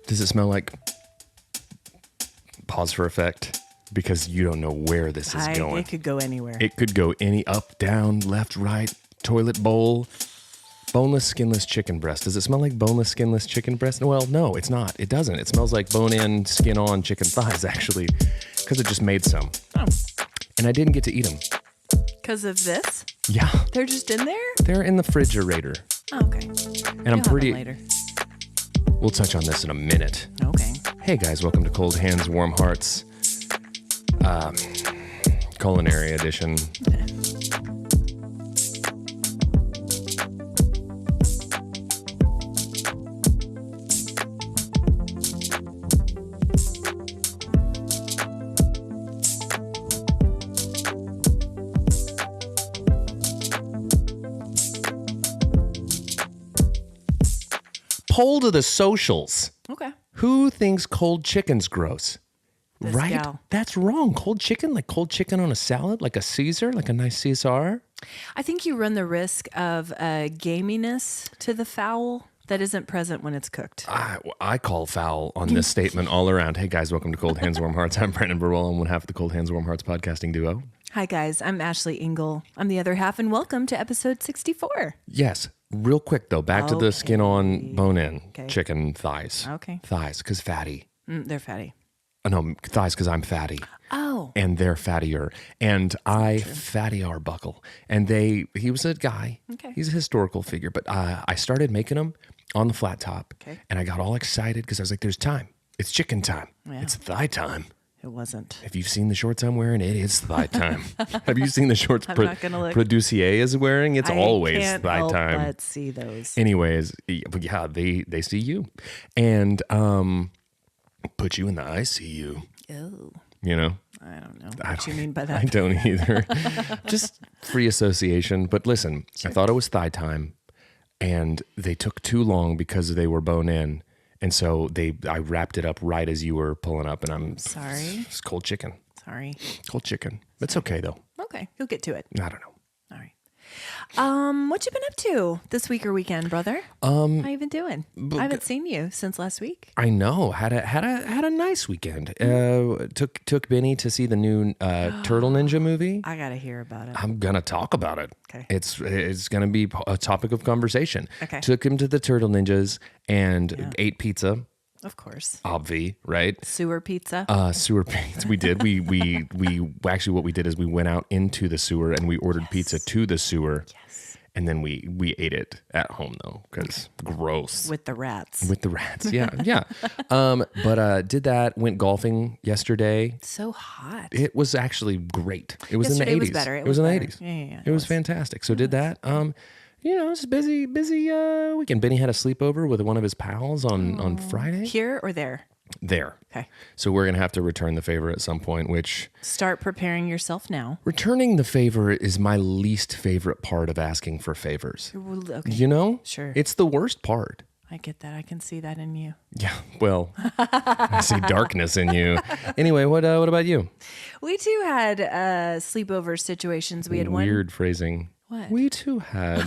Does it smell like... Pause for effect, because you don't know where this is going. It could go anywhere. It could go any up, down, left, right, toilet bowl, boneless, skinless chicken breast. Does it smell like boneless, skinless chicken breast? Well, no, it's not. It doesn't. It smells like bone-in, skin-on chicken thighs, actually, because it just made some. Oh. And I didn't get to eat them. Because of this? Yeah. They're just in there? They're in the refrigerator. Oh, okay. And I'm pretty... Later. We'll touch on this in a minute. Okay. Hey guys, welcome to Cold Hands, Warm Hearts, culinary edition. Poll to the socials. Okay. Who thinks cold chicken's gross? This right? gal. That's wrong. Cold chicken? Like cold chicken on a salad? Like a Caesar? Like a nice Caesar? I think you run the risk of gaminess to the fowl that isn't present when it's cooked. I call foul on this statement all around. Hey guys, welcome to Cold Hands, Warm Hearts. I'm Brandon Birdwell. I'm one half of the Cold Hands, Warm Hearts podcasting duo. Hi guys, I'm Ashley Engle. I'm the other half, and welcome to episode 64. Yes. Real quick though, back to the skin on, bone in chicken thighs. Okay. Thighs, because fatty. They're fatty. No, thighs because I'm fatty. Oh. And they're fattier. And I fatty Arbuckle. And he was a guy. Okay. He's a historical figure. But I started making them on the flat top. Okay. And I got all excited because I was like, there's time. It's chicken time. Yeah. It's thigh time. It wasn't. If you've seen the shorts I'm wearing, it is thigh time. Have you seen the shorts not gonna look. Producier is wearing? It's always can't thigh help time. Let's see those. Anyways, yeah, they see you. And put you in the ICU. Oh. You know? I don't know what you mean by that. I don't either. Just free association. But listen, I thought it was thigh time, and they took too long because they were bone in. And so I wrapped it up right as you were pulling up, and I'm sorry. It's cold chicken. Sorry. Cold chicken. It's okay though. Okay, you'll get to it. I don't know. All right. What you been up to this week or weekend, brother? How you been doing? I haven't seen you since last week. I know. Had a nice weekend. Took Benny to see the new Turtle Ninja movie. I gotta hear about it. I'm gonna talk about it. Okay. It's gonna be a topic of conversation. Okay. Took him to the Turtle Ninjas and ate pizza. Of course. Obvi, right? Sewer pizza. Sewer pizza. We did. We actually what we did is we went out into the sewer and we ordered pizza to the sewer. Yes. And then we ate it at home though, because gross. With the rats. With the rats, yeah. But did that, went golfing yesterday. So hot. It was actually great. It was Yesterday in the 80s. was better. It was in the better. 80s. Yeah. It was fantastic. So did that. It's a busy weekend. Benny had a sleepover with one of his pals on Friday. Here or there? There. Okay. So we're going to have to return the favor at some point, which... Start preparing yourself now. Returning the favor is my least favorite part of asking for favors. Okay. You know? Sure. It's the worst part. I get that. I can see that in you. Yeah, well, I see darkness in you. Anyway, what about you? We too had sleepover situations. We had one. Weird phrasing. What? We too had.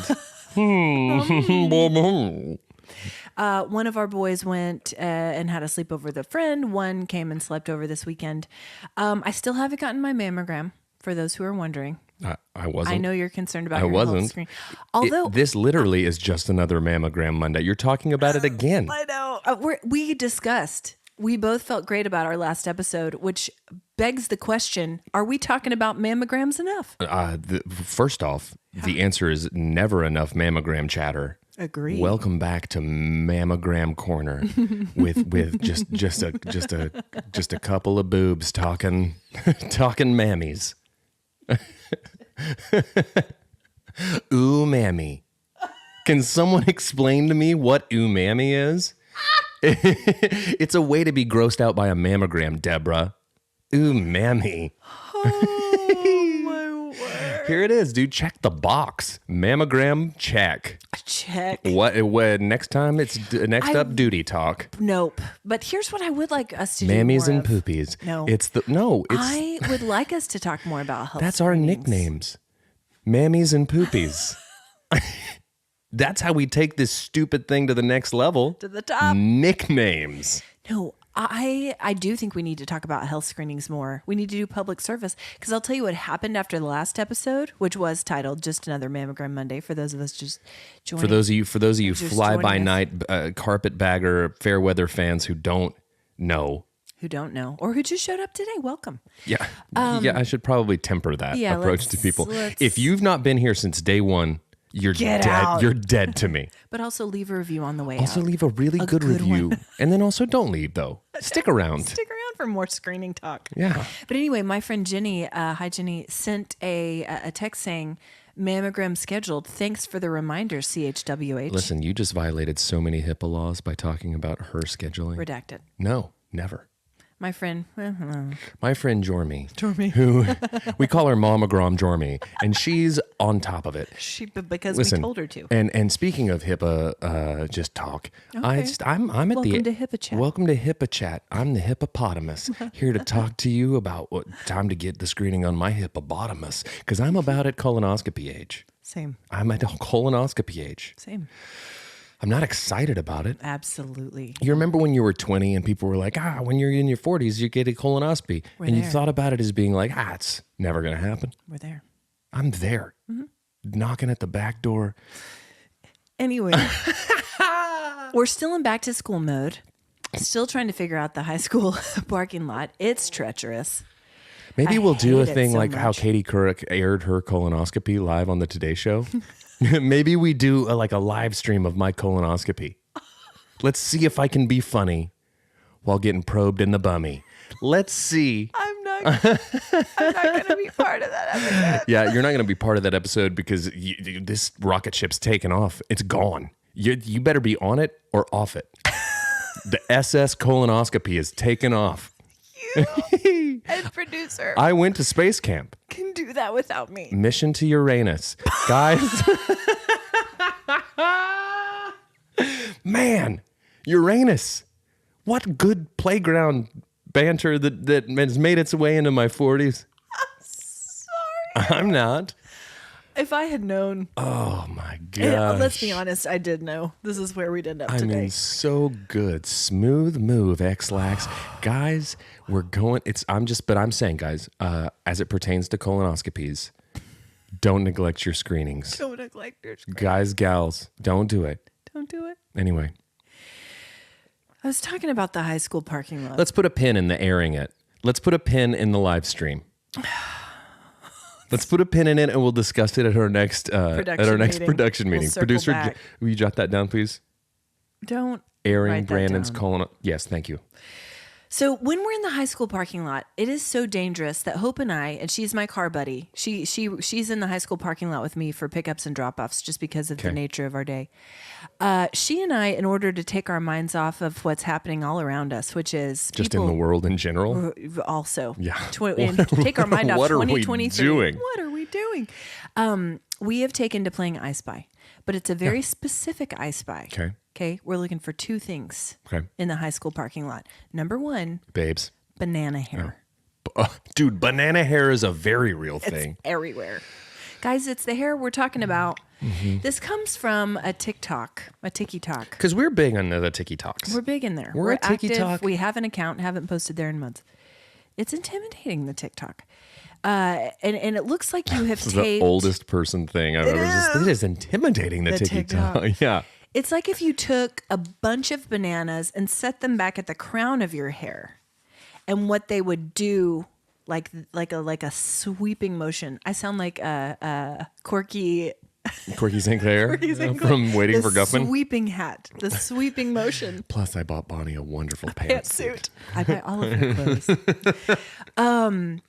One of our boys went and had a sleepover with a friend. One came and slept over this weekend. I still haven't gotten my mammogram, for those who are wondering. I wasn't. I know you're concerned about I your health wasn't. screen. Although this literally is just another mammogram Monday. You're talking about it again. I know. We discussed. We both felt great about our last episode, which begs the question, are we talking about mammograms enough? First off, the answer is never enough mammogram chatter. Agreed. Welcome back to Mammogram Corner with just a couple of boobs talking mammies. Ooh, mammy. Can someone explain to me what ooh, mammy is? It's a way to be grossed out by a mammogram, Deborah. Ooh, mammy. Oh, my word. Here it is, dude. Check the box. Mammogram, check. Check. What next time it's up duty talk. Nope. But here's what I would like us to do. Mammies more and of. poopies. No. I would like us to talk more about health. That's our nicknames. Mammies and poopies. That's how we take this stupid thing to the next level. To the top. Nicknames. No, I do think we need to talk about health screenings more. We need to do public service because I'll tell you what happened after the last episode, which was titled "Just Another Mammogram Monday." For those of us just joining, For those of you just fly by joining us. night carpetbagger fair weather fans who don't know. who don't know or who just showed up today, welcome. Yeah, I should probably temper that yeah, approach to people. let's- If you've not been here since day one, you're Get dead. out. You're dead to me. But also leave a review on the way Also, out. leave a really good good review, and then also don't leave though. Stick around. Stick around for more screening talk. Yeah. But anyway, my friend Jenny, hi Jenny, sent a text saying, "Mammogram scheduled. Thanks for the reminder, CHWH." Listen, you just violated so many HIPAA laws by talking about her scheduling. Redacted. No, never. My friend, My friend Jormy, who we call her Mammogram Jormy, and she's on top of it. because Listen, we told her to. And speaking of HIPAA, just talk. I'm at Welcome to HIPAA Chat. Welcome to HIPAA Chat. I'm the hippopotamus here to talk to you about what time to get the screening on my hippopotamus because I'm about at colonoscopy age. Same. I'm at colonoscopy age. Same. I'm not excited about it. Absolutely. You remember when you were 20 and people were like, when you're in your 40s, you get a colonoscopy. And you there. thought about it as being like, it's never going to happen. We're there. I'm there, knocking at the back door. Anyway, we're still in back to school mode. Still trying to figure out the high school parking lot. It's treacherous. Maybe I we'll do a hate it thing so like how much. Katie Couric aired her colonoscopy live on the Today Show. Maybe we do a live stream of my colonoscopy. Let's see if I can be funny while getting probed in the bummy. Let's see. I'm not going to be part of that episode. Yeah, you're not going to be part of that episode because this rocket ship's taken off. It's gone. You better be on it or off it. The SS colonoscopy is taken off. You and producer I went to space camp. can do that without me. Mission to Uranus. Guys. Man, Uranus. What good playground banter that has made its way into my 40s. Sorry. I'm not. If I had known, Oh my yeah, god. let's be honest, I did know. This is where we'd end up I today. mean, so good. Smooth move, X-Lax. Guys, we're going, but I'm saying, guys, as it pertains to colonoscopies, don't neglect your screenings. Don't neglect your screen. Guys, gals, don't do it. Don't do it. Anyway, I was talking about the high school parking lot. let's put a pin in the airing it. Let's put a pin in the live stream. Let's put a pin in it, and we'll discuss it at our next Meeting. production We'll meeting. circle Producer, back. will you jot that down, please? Don't Airing write that Brandon's down. colon. Yes, thank you. So when we're in the high school parking lot, it is so dangerous that Hope and I, and she's my car buddy. She's in the high school parking lot with me for pickups and drop-offs just because of the Okay. nature of our day. She and I, in order to take our minds off of what's happening all around us, which is Just in the world in general. also. Yeah. And take our mind off What are we 2023. doing? What are we doing? We have taken to playing I Spy, but it's a very specific I Spy. Okay. Okay. We're looking for two things Okay. in the high school parking lot. Number one, Babes. banana hair. Dude, banana hair is a very real thing. Everywhere. Guys, it's the hair we're talking about. Mm-hmm. This comes from a Tiki Talk. Because we're big on the TikToks. We're big in there. We're a active. TikTok. We have an account, haven't posted there in months. It's intimidating, the TikTok. And it looks like you have This is taped. the oldest person thing I've ever just. It is intimidating, the TikTok. TikTok. Yeah. It's like if you took a bunch of bananas and set them back at the crown of your hair, and what they would do, like a sweeping motion. I sound like a Corky Corky Sinclair from Waiting the for Guffman. sweeping hat, the sweeping motion. Plus, I bought Bonnie a wonderful pantsuit. Pantsuit. I buy all of her clothes.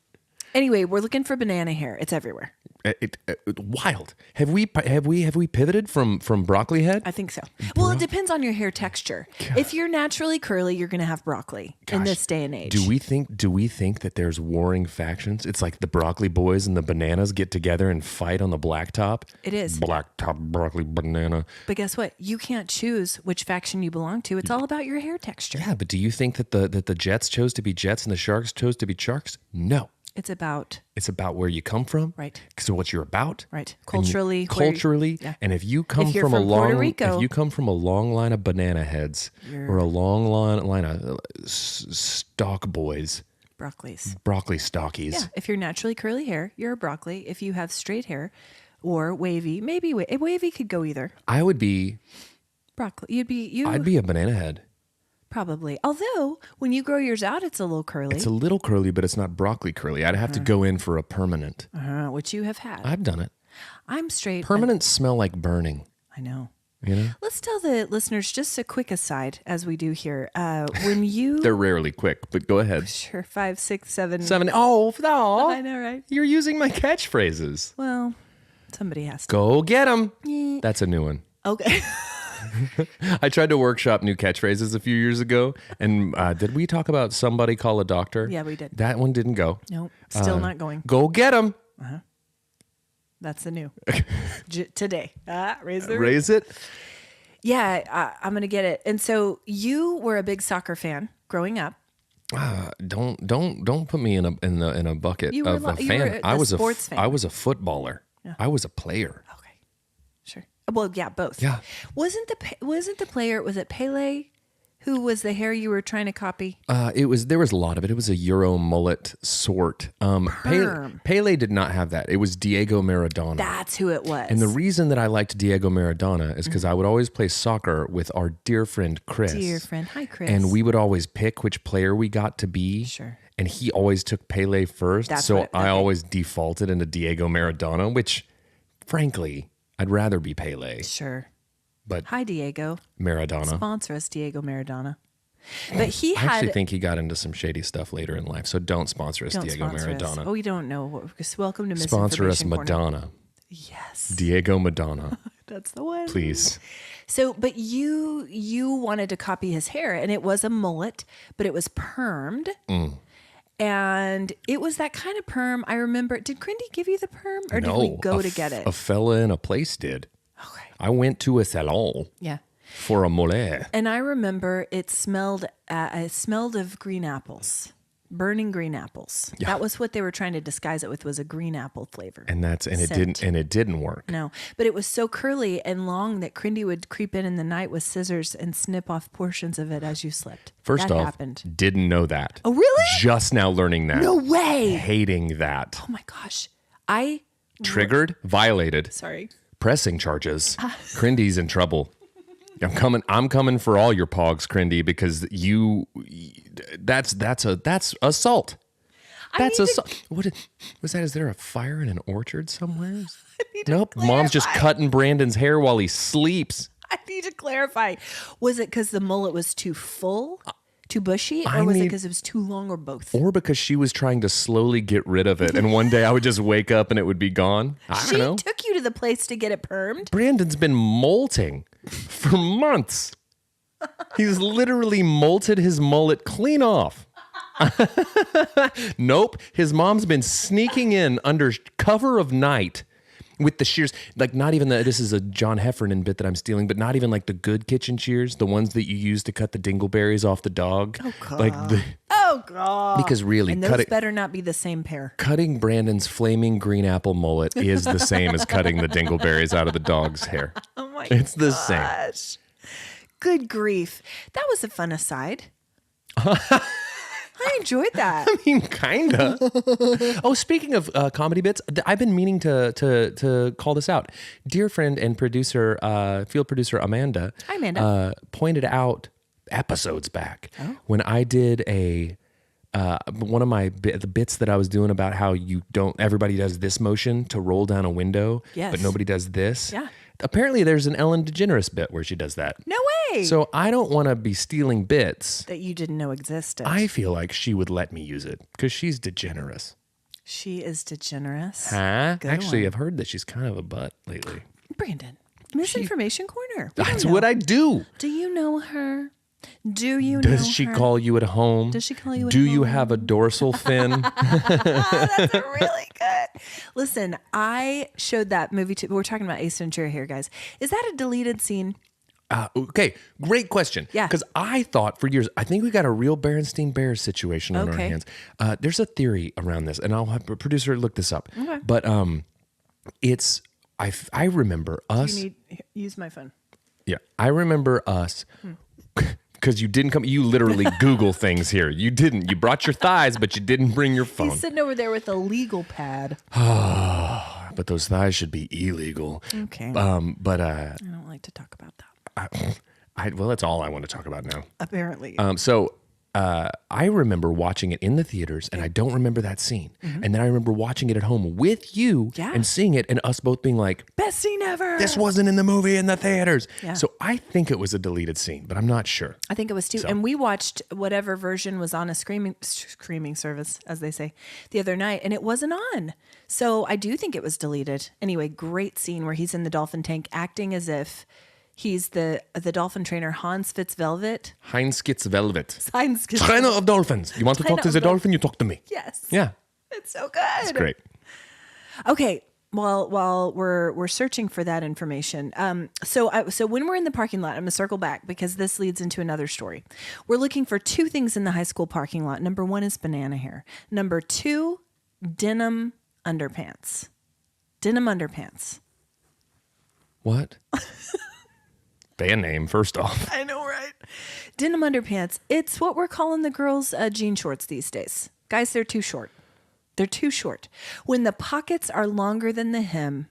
Anyway, we're looking for banana hair. It's everywhere. Wild. Have we pivoted from broccoli head? I think so. Well, it depends on your hair texture. If you're naturally curly, you're going to have broccoli in Gosh, this day and age. Do we think that there's warring factions? It's like the broccoli boys and the bananas get together and fight on the blacktop. It is. Blacktop broccoli banana. But guess what? You can't choose which faction you belong to. It's all about your hair texture. Yeah, but do you think that the Jets chose to be Jets and the Sharks chose to be Sharks? No. It's about where you come from. Right. So what you're about. Right. And culturally. Yeah. And if you come If you're from Puerto Rico, if you come from a long line of banana heads or a long line of stock boys, broccoli stockies. Yeah. If you're naturally curly hair, you're a broccoli. If you have straight hair or wavy, maybe wavy could go either. I would be Broccoli. I'd be a banana head. Probably. Although when you grow yours out, it's a little curly. It's a little curly, but it's not broccoli curly. I'd have to go in for a permanent. Which you have had. I've done it. I'm straight. Permanents smell like burning. I know. You know? Let's tell the listeners just a quick aside as we do here. When you They're rarely quick, but go ahead. Sure, 5, 6, 7. 7. Oh, no. I know, right? You're using my catchphrases. Well, somebody has to. Go get them. That's a new one. Okay. I tried to workshop new catchphrases a few years ago, and did we talk about somebody call a doctor? Yeah, we did. That one didn't go. No, still not going. Go get them. That's the new. Today. Raise it. Yeah, I'm going to get it. And so you were a big soccer fan growing up. Don't put me in a bucket You were of a you fan. were a sports fan. I was a footballer. Yeah. I was a player. Okay, sure. Well, yeah, both. Yeah. Was it Pele who was the hair you were trying to copy? There was a lot of it. It was a Euro mullet sort. Pele did not have that. It was Diego Maradona. That's who it was. And the reason that I liked Diego Maradona is because I would always play soccer with our dear friend Chris. Hi Chris. And we would always pick which player we got to be. Sure. And he always took Pele first. I always defaulted into Diego Maradona, which, frankly, I'd rather be Pele. Sure. But hi, Diego. Maradona. Sponsor us, Diego Maradona. But I actually think he got into some shady stuff later in life, so don't sponsor us, Diego Maradona. Us. Oh, we don't know. Welcome to Sponsor us, Madonna. Corner. Yes. Diego Madonna. That's the one. Please. So, but you wanted to copy his hair, and it was a mullet, but it was permed. And it was that kind of perm. I remember. Did Crindy give you the perm, or did we go to get it? A fella in a place did. Okay. I went to a salon. Yeah. For a mullet. And I remember it smelled of green apples, burning green apples. Yeah. That was what they were trying to disguise it with, was a green apple flavor. And it didn't work. No, but it was so curly and long that Crindy would creep in the night with scissors and snip off portions of it as you slept. First that off, happened. Didn't know that. Oh, really? Just now learning that. No way. Hating that. Oh my gosh. Triggered, violated. Sorry. Pressing charges. Crindy's in trouble. I'm coming for all your pogs, Crindy, because that's assault. That's assault. What was that? Is there a fire in an orchard somewhere? Nope. Mom's just cutting Brandon's hair while he sleeps. I need to clarify. Was it because the mullet was too full? Too bushy, or was it because it was too long, or both? Or because she was trying to slowly get rid of it, and one day I would just wake up and it would be gone. I don't know. She took you to the place to get it permed? Brandon's been molting for months. He's literally molted his mullet clean off. Nope. His mom's been sneaking in under cover of night with the shears, like not even this is a John Heffernan bit that I'm stealing, but not even like the good kitchen shears, the ones that you use to cut the dingleberries off the dog. Oh God. Oh God. Because really, and those better not be the same pair. Cutting Brandon's flaming green apple mullet is the same as cutting the dingleberries out of the dog's hair. Oh my gosh. It's the same. Good grief. That was a fun aside. I enjoyed that. I mean, kinda. Oh, speaking of comedy bits, I've been meaning to call this out. Dear friend and producer, field producer Amanda. Hi, Amanda. Pointed out episodes back when I did one of the bits that I was doing about how everybody does this motion to roll down a window, but nobody does this. Yeah. Apparently, there's an Ellen DeGeneres bit where she does that. No way. So I don't want to be stealing bits that you didn't know existed. I feel like she would let me use it because she's DeGeneres. She is DeGeneres. Huh? Actually, I've heard that she's kind of a butt lately. Brandon, Misinformation Corner. That's what I do. Do you know her? Do you know Does she call you at home? Does she call you at home? Do you have a dorsal fin? That's really good. Listen, I showed that movie we're talking about Ace Ventura here, guys. Is that a deleted scene? Okay, great question. Yeah. Because I thought for years, I think we got a real Berenstein Bears situation on our hands. There's a theory around this, and I'll have a producer look this up. Okay. But I remember us. Use my phone. Yeah, I remember us. Because you didn't come, you literally Google things here. You didn't. You brought your thighs, but you didn't bring your phone. He's sitting over there with a legal pad. But those thighs should be illegal. Okay. But I don't like to talk about that. well, that's all I want to talk about now. Apparently. So I remember watching it in the theaters, and I don't remember that scene. And then I remember watching it at home with you and seeing it, and us both being like, best scene ever. this wasn't in the movie in the theaters. Yeah. So I think it was a deleted scene, but I'm not sure. I think it was too. So. And we watched whatever version was on a streaming service, as they say, the other night, and it wasn't on. So I do think it was deleted. Anyway, great scene where he's in the dolphin tank acting as if he's the dolphin trainer, Hans Fitzvelvet. Heinz Velvet. Heinz Fitzvelvet. Trainer of dolphins. You want to talk to the dolphin? You talk to me. Yes. Yeah. It's so good. It's great. Okay. While we're searching for that information, so when we're in the parking lot, I'm gonna circle back because this leads into another story. We're looking for two things in the high school parking lot. Number one is banana hair. Number two, denim underpants. Denim underpants. What? Band name, first off. I know, right? Denim underpants. It's what we're calling the girls' jean shorts these days. Guys, they're too short. They're too short. When the pockets are longer than the hem,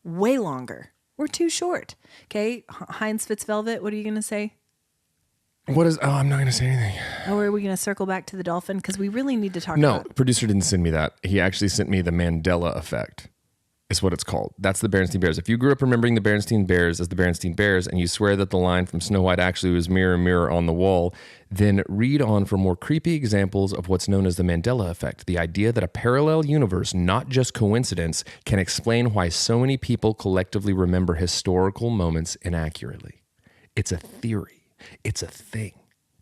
way longer, we're too short. Okay, Heinz Fitzvelvet, what are you going to say? I'm not going to say anything. Or are we going to circle back to the dolphin? Because we really need to talk No, about... producer didn't send me that. He actually sent me the Mandela Effect. Is what it's called. That's the Berenstein Bears. If you grew up remembering the Berenstein Bears as the Berenstein Bears and you swear that the line from Snow White actually was mirror, mirror on the wall, then read on for more creepy examples of what's known as the Mandela Effect, the idea that a parallel universe, not just coincidence, can explain why so many people collectively remember historical moments inaccurately. It's a theory. It's a thing.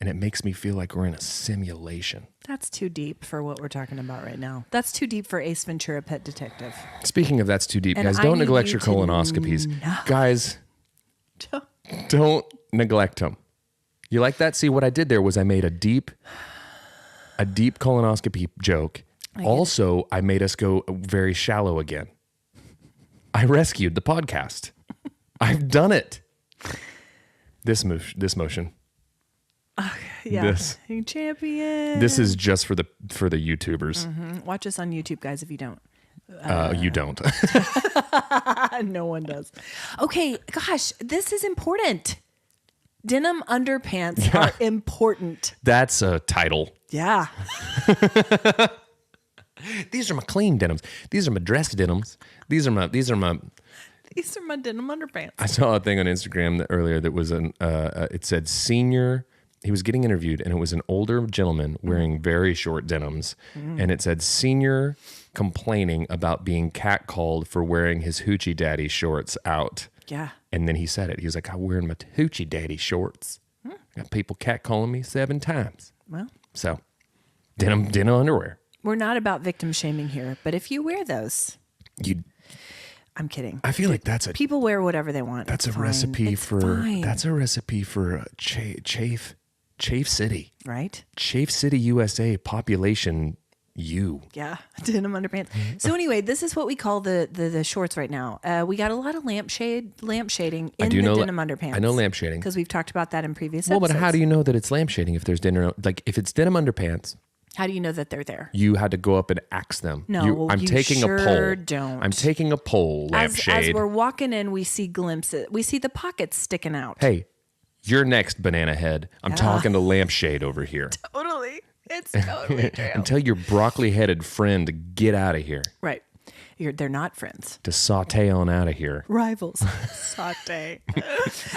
And it makes me feel like we're in a simulation. That's too deep for what we're talking about right now. That's too deep for Ace Ventura: Pet Detective. Speaking of that's too deep, And guys, I don't need neglect you your to colonoscopies. know. Guys, don't neglect them. You like that? See, what I did there was I made a deep colonoscopy joke. Also, I made us go very shallow again. I rescued the podcast. I've done it. This motion. Yeah, This. you champion. This is just for the YouTubers. Watch us on YouTube, guys, if you don't. You don't. No one does. Okay, gosh, this is important. Denim underpants are important. That's a title. Yeah. These are my clean denims. These are my dressed denims. These are my. These are my denim underpants. I saw a thing on Instagram earlier that was it said senior. He was getting interviewed, and it was an older gentleman wearing very short denims, and it said senior complaining about being catcalled for wearing his hoochie daddy shorts out. Yeah. And then he said it. He was like, "I'm wearing my hoochie daddy shorts. Got people catcalling me 7 times." Well, so denim underwear. we're not about victim shaming here, but if you wear those, I'm kidding. I feel like that's a People wear whatever they want. That's It's a fine. recipe It's for fine. that's a recipe for Chafe City. Right? Chafe City, USA, population U. Yeah, denim underpants. So anyway, this is what we call the shorts right now. We got a lot of lampshading in the denim underpants. I know lampshading. because we've talked about that in previous Well, episodes. but how do you know that it's lampshading if there's if it's denim underpants? How do you know that they're there? You had to go up and ask them. No, I'm you taking sure a poll. don't. I'm taking a poll, As lampshade. we're walking in, we see glimpses. We see the pockets sticking out. Hey, you're next, banana head. I'm talking to lampshade over here. Totally. It's totally true. And tell your broccoli-headed friend to get out of here. Right. They're not friends. To saute on out of here. Rivals. Saute.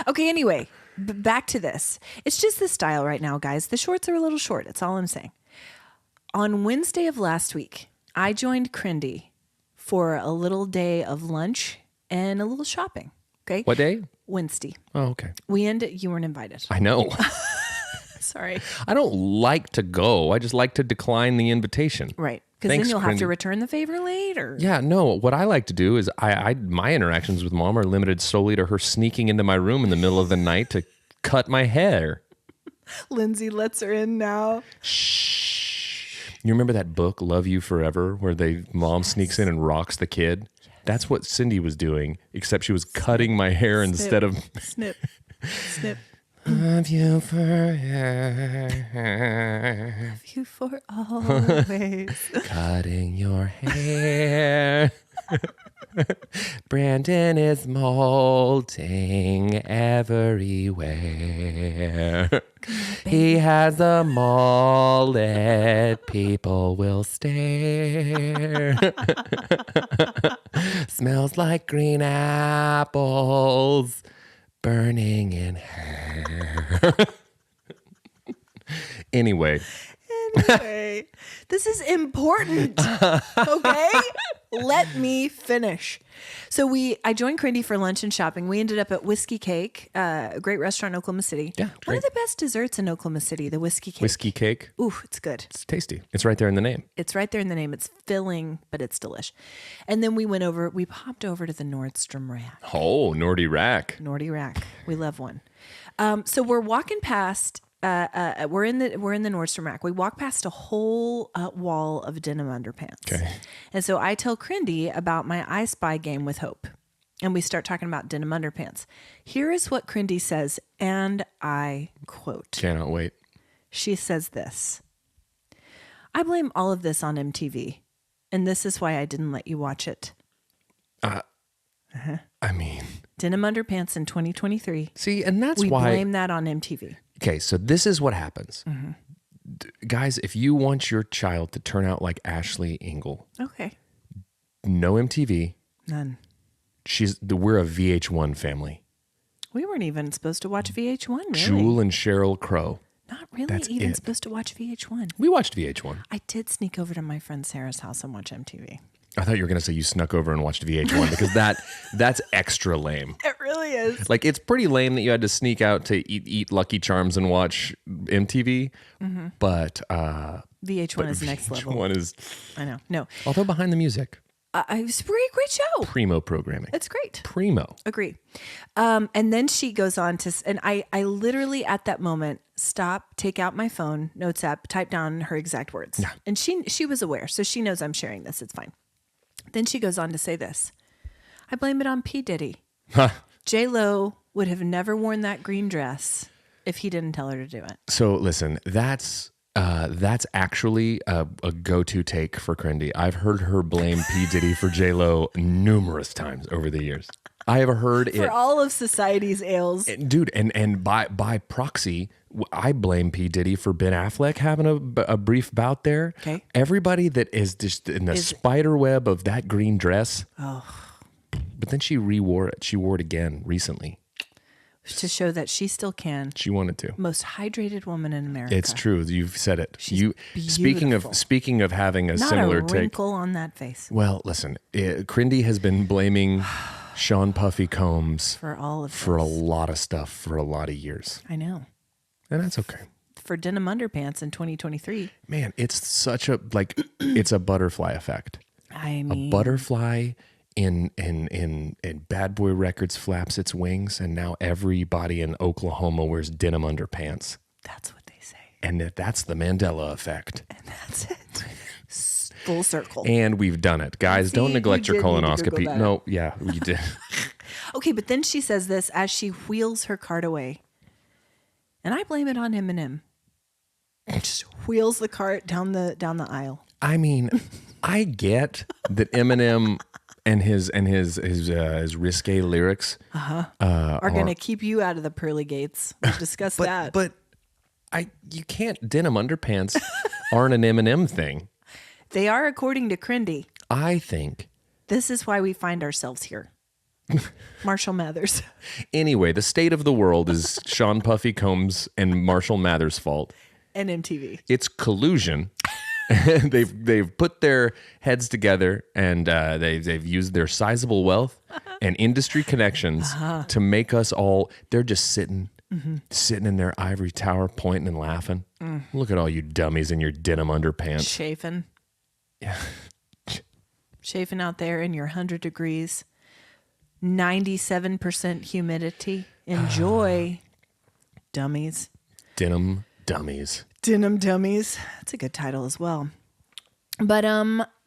Okay, anyway, back to this. It's just the style right now, guys. The shorts are a little short. That's all I'm saying. On Wednesday of last week, I joined Crindy for a little day of lunch and a little shopping. Okay. What day? Wednesday. Oh, okay. You weren't invited. I know. Sorry. I don't like to go. I just like to decline the invitation. Right. Because then Thanks, you'll have to Crindy. return the favor later. Yeah, no, what I like to do is my interactions with mom are limited solely to her sneaking into my room in the middle of the night to cut my hair. Lindsay lets her in now. Shh. You remember that book, Love You Forever, where mom sneaks in and rocks the kid? That's what Cindy was doing, except she was cutting my hair instead of... Snip. Snip. Love you forever. Love you for always. Cutting your hair. Brandon is molting everywhere. He has a mullet. People will stare. Smells like green apples burning in hair. Anyway, this is important. Okay? Let me finish. So I joined Crindy for lunch and shopping. We ended up at Whiskey Cake, a great restaurant in Oklahoma City. Yeah, One great. of the best desserts in Oklahoma City, the Whiskey Cake. Whiskey cake. Ooh, it's good. It's tasty. It's right there in the name. It's right there in the name. It's filling, but it's delish. And then we popped over to the Nordstrom Rack. Oh, Nordy Rack. Nordy Rack. We love one. So we're walking past. We're in the Nordstrom Rack. We walk past a whole wall of denim underpants. Okay. And so I tell Crindy about my I Spy game with Hope, and we start talking about denim underpants. Here is what Crindy says, and I quote. Cannot wait. She says this: "I blame all of this on MTV, and this is why I didn't let you watch it." I mean, Denim underpants in 2023. see, and that's We why. blame that on MTV. Okay, so this is what happens. Guys, if you want your child to turn out like Ashley Engle, Okay. no MTV. None. We're a VH1 family. We weren't even supposed to watch VH1, really. Jewel and Cheryl Crow. Not really That's even it. supposed to watch VH1. We watched VH1. I did sneak over to my friend Sarah's house and watch MTV. I thought you were going to say you snuck over and watched VH1 because that's extra lame. It really is. Like, it's pretty lame that you had to sneak out to eat Lucky Charms and watch MTV, but VH1 is next level. VH1 is, I know. No. although behind the music, It was a great show. primo programming. It's great. Primo. Agree. And then she goes on to, and I literally at that moment stop, take out my phone, notes app, type down her exact words. Yeah. And she was aware, so she knows I'm sharing this. It's fine. Then she goes on to say this: "I blame it on P. Diddy. J-Lo would have never worn that green dress if he didn't tell her to do it." So listen, that's actually a go-to take for Crindy. I've heard her blame P. Diddy for J-Lo numerous times over the years. I have heard For it. all of society's ails. Dude, and by proxy, I blame P. Diddy for Ben Affleck having a brief bout there. Okay. Everybody that is just in the spider web of that green dress. Oh. But then she re-wore it. She wore it again recently. To show that she still can. She wanted to. Most hydrated woman in America. It's true. You've said it. She's beautiful. Speaking of having a Not similar a take. wrinkle on that face. Well, listen, Crindy has been blaming Sean Puffy Combs For all of for a this. lot of stuff for a lot of years. I know. And that's okay. For denim underpants in 2023. Man, it's such a, it's a butterfly effect. I mean, A butterfly in Bad Boy Records flaps its wings, and now everybody in Oklahoma wears denim underpants. that's what they say. And that's the Mandela Effect. And that's it. Full circle. And we've done it. Guys, See, don't neglect you your did need to Google colonoscopy. that. No, yeah, you did. Okay, but then she says this as she wheels her cart away. And I blame it on Eminem. Just wheels the cart down the aisle. I mean, I get that Eminem and his risque lyrics Are going to keep you out of the pearly gates. We've discussed that. But you can't. Denim underpants aren't an Eminem thing. They are, according to Crindy. I think. This is why we find ourselves here. Marshall Mathers. Anyway, the state of the world is Sean Puffy Combs and Marshall Mathers' fault. And MTV. It's collusion. They've put their heads together and they've used their sizable wealth and industry connections to make us all. They're just sitting in their ivory tower, pointing and laughing. Look at all you dummies in your denim underpants. Chafin. Yeah. Chafing out there in your 100 degrees, 97% humidity. Enjoy, dummies. Denim dummies. Denim dummies. That's a good title as well. But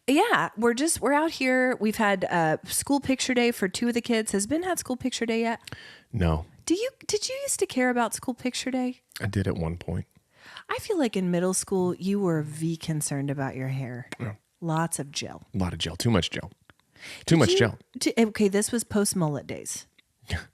yeah, we're out here. We've had school picture day for 2 of the kids. Has Ben had school picture day yet? No. Did you used to care about school picture day? I did at one point. I feel like in middle school you were concerned about your hair. Yeah. Lots of gel. A lot of gel. Too much gel. Too much gel. Okay, this was post mullet days.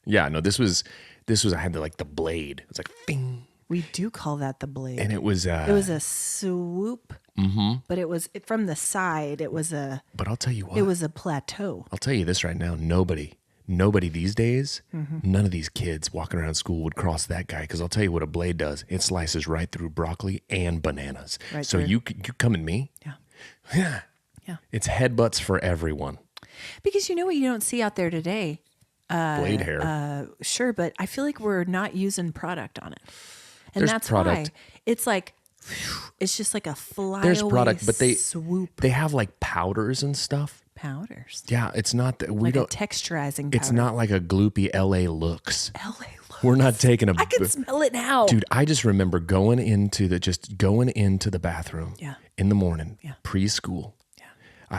Yeah, no, this was I had the blade. It's like bing. We do call that the blade. And it was a swoop. Mm-hmm. But it was from the side. It was a. But I'll tell you what. It was a plateau. I'll tell you this right now. Nobody these days, none of these kids walking around school would cross that guy, because I'll tell you what a blade does. It slices right through broccoli and bananas. Right so through. you come at me. Yeah. It's headbutts for everyone. Because you know what you don't see out there today? Blade hair. Sure, but I feel like we're not using product on it. And There's that's product. why. It's like, it's just like a flyaway There's product, but swoop. they have like powders and stuff. Powders. Yeah, it's not that we Like don't. a texturizing powder. It's not like a gloopy LA looks. LA looks. We're not taking a. I can smell it now. Dude, I just remember going into the bathroom. Yeah. In the morning. Yeah. Preschool.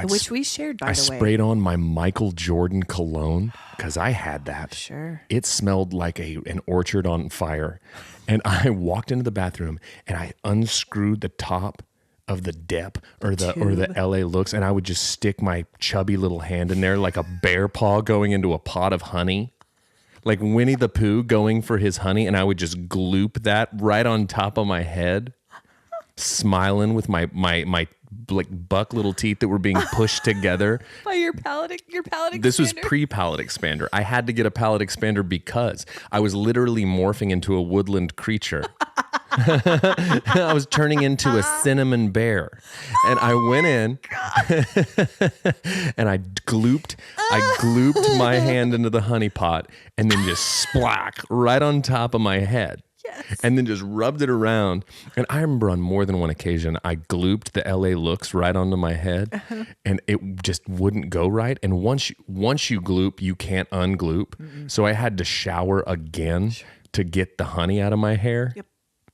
Which we shared, by I the way. sprayed on my Michael Jordan cologne because I had that. Sure. It smelled like an orchard on fire. And I walked into the bathroom and I unscrewed the top of the Dep or the LA Looks, and I would just stick my chubby little hand in there like a bear paw going into a pot of honey. Like Winnie the Pooh going for his honey, and I would just gloop that right on top of my head, smiling with my like buck little teeth that were being pushed together. By your palate expander. This was pre-palate expander. I had to get a palate expander because I was literally morphing into a woodland creature. I was turning into a cinnamon bear. And I went in and I glooped my hand into the honey pot and then just splack right on top of my head. Yes. And then just rubbed it around. And I remember on more than one occasion, I glooped the LA Looks right onto my head, and it just wouldn't go right. And once you gloop, you can't ungloop. Mm-mm. So I had to shower again to get the honey out of my hair. Yep.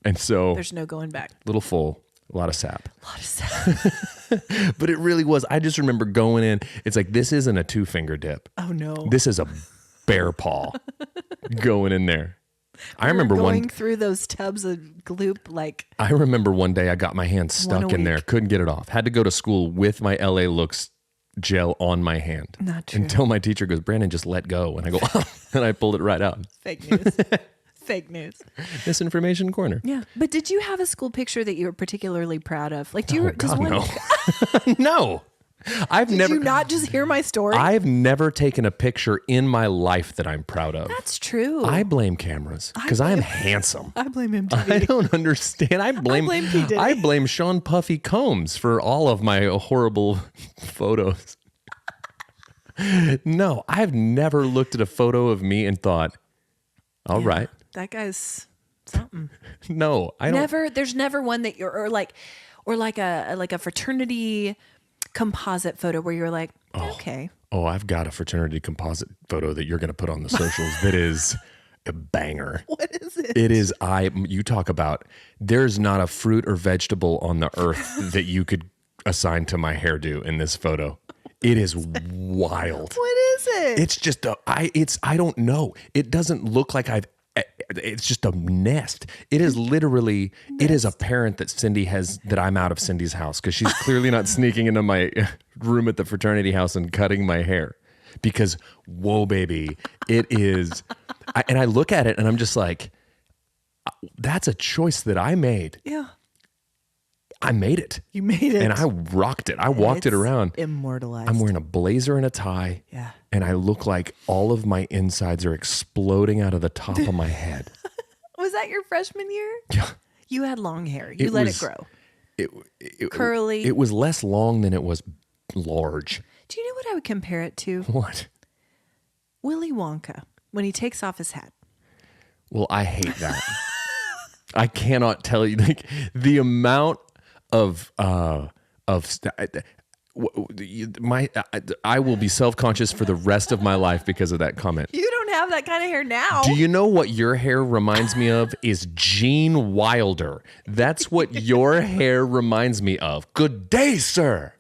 And so there's no going back. Little full, a lot of sap. But it really was. I just remember going in. It's like, this isn't a 2-finger dip. Oh no. This is a bear paw going in there. I remember going through those tubs of gloop I remember one day I got my hand stuck in there, couldn't get it off. Had to go to school with my LA Looks gel on my hand. Not true. Until my teacher goes, "Brandon, just let go." And I go, and I pulled it right out. Fake news. Fake news. Misinformation corner. Yeah. But did you have a school picture that you were particularly proud of? Like, no. No. Did you not just hear my story? I've never taken a picture in my life that I'm proud of. That's true. I blame cameras because I am handsome. I blame MTV. I don't understand. I blame P. Diddy. I blame Sean Puffy Combs for all of my horrible photos. No, I've never looked at a photo of me and thought, all right. That guy's something. No, I don't. Never. There's never one that you're or like a fraternity composite photo where you're like, okay. Oh, I've got a fraternity composite photo that you're going to put on the socials that is a banger. What is it? It is, you talk about, there's not a fruit or vegetable on the earth that you could assign to my hairdo in this photo. It is wild. What is it? It's just I don't know. It doesn't look like it's just a nest. It is literally, it is apparent that that I'm out of Cindy's house because she's clearly not sneaking into my room at the fraternity house and cutting my hair because, whoa, baby, it is. And I look at it and I'm just like, that's a choice that I made. Yeah. I made it. You made it. And I rocked it. I walked it around. Immortalized. I'm wearing a blazer and a tie. Yeah. And I look like all of my insides are exploding out of the top of my head. Was that your freshman year? Yeah. You had long hair. You let it grow. It curly. It was less long than it was large. Do you know what I would compare it to? What? Willy Wonka when he takes off his hat. Well, I hate that. I cannot tell you the amount of I will be self-conscious for the rest of my life because of that comment. You don't have that kind of hair now. Do you know what your hair reminds me of is Gene Wilder? That's what your hair reminds me of. Good day, sir.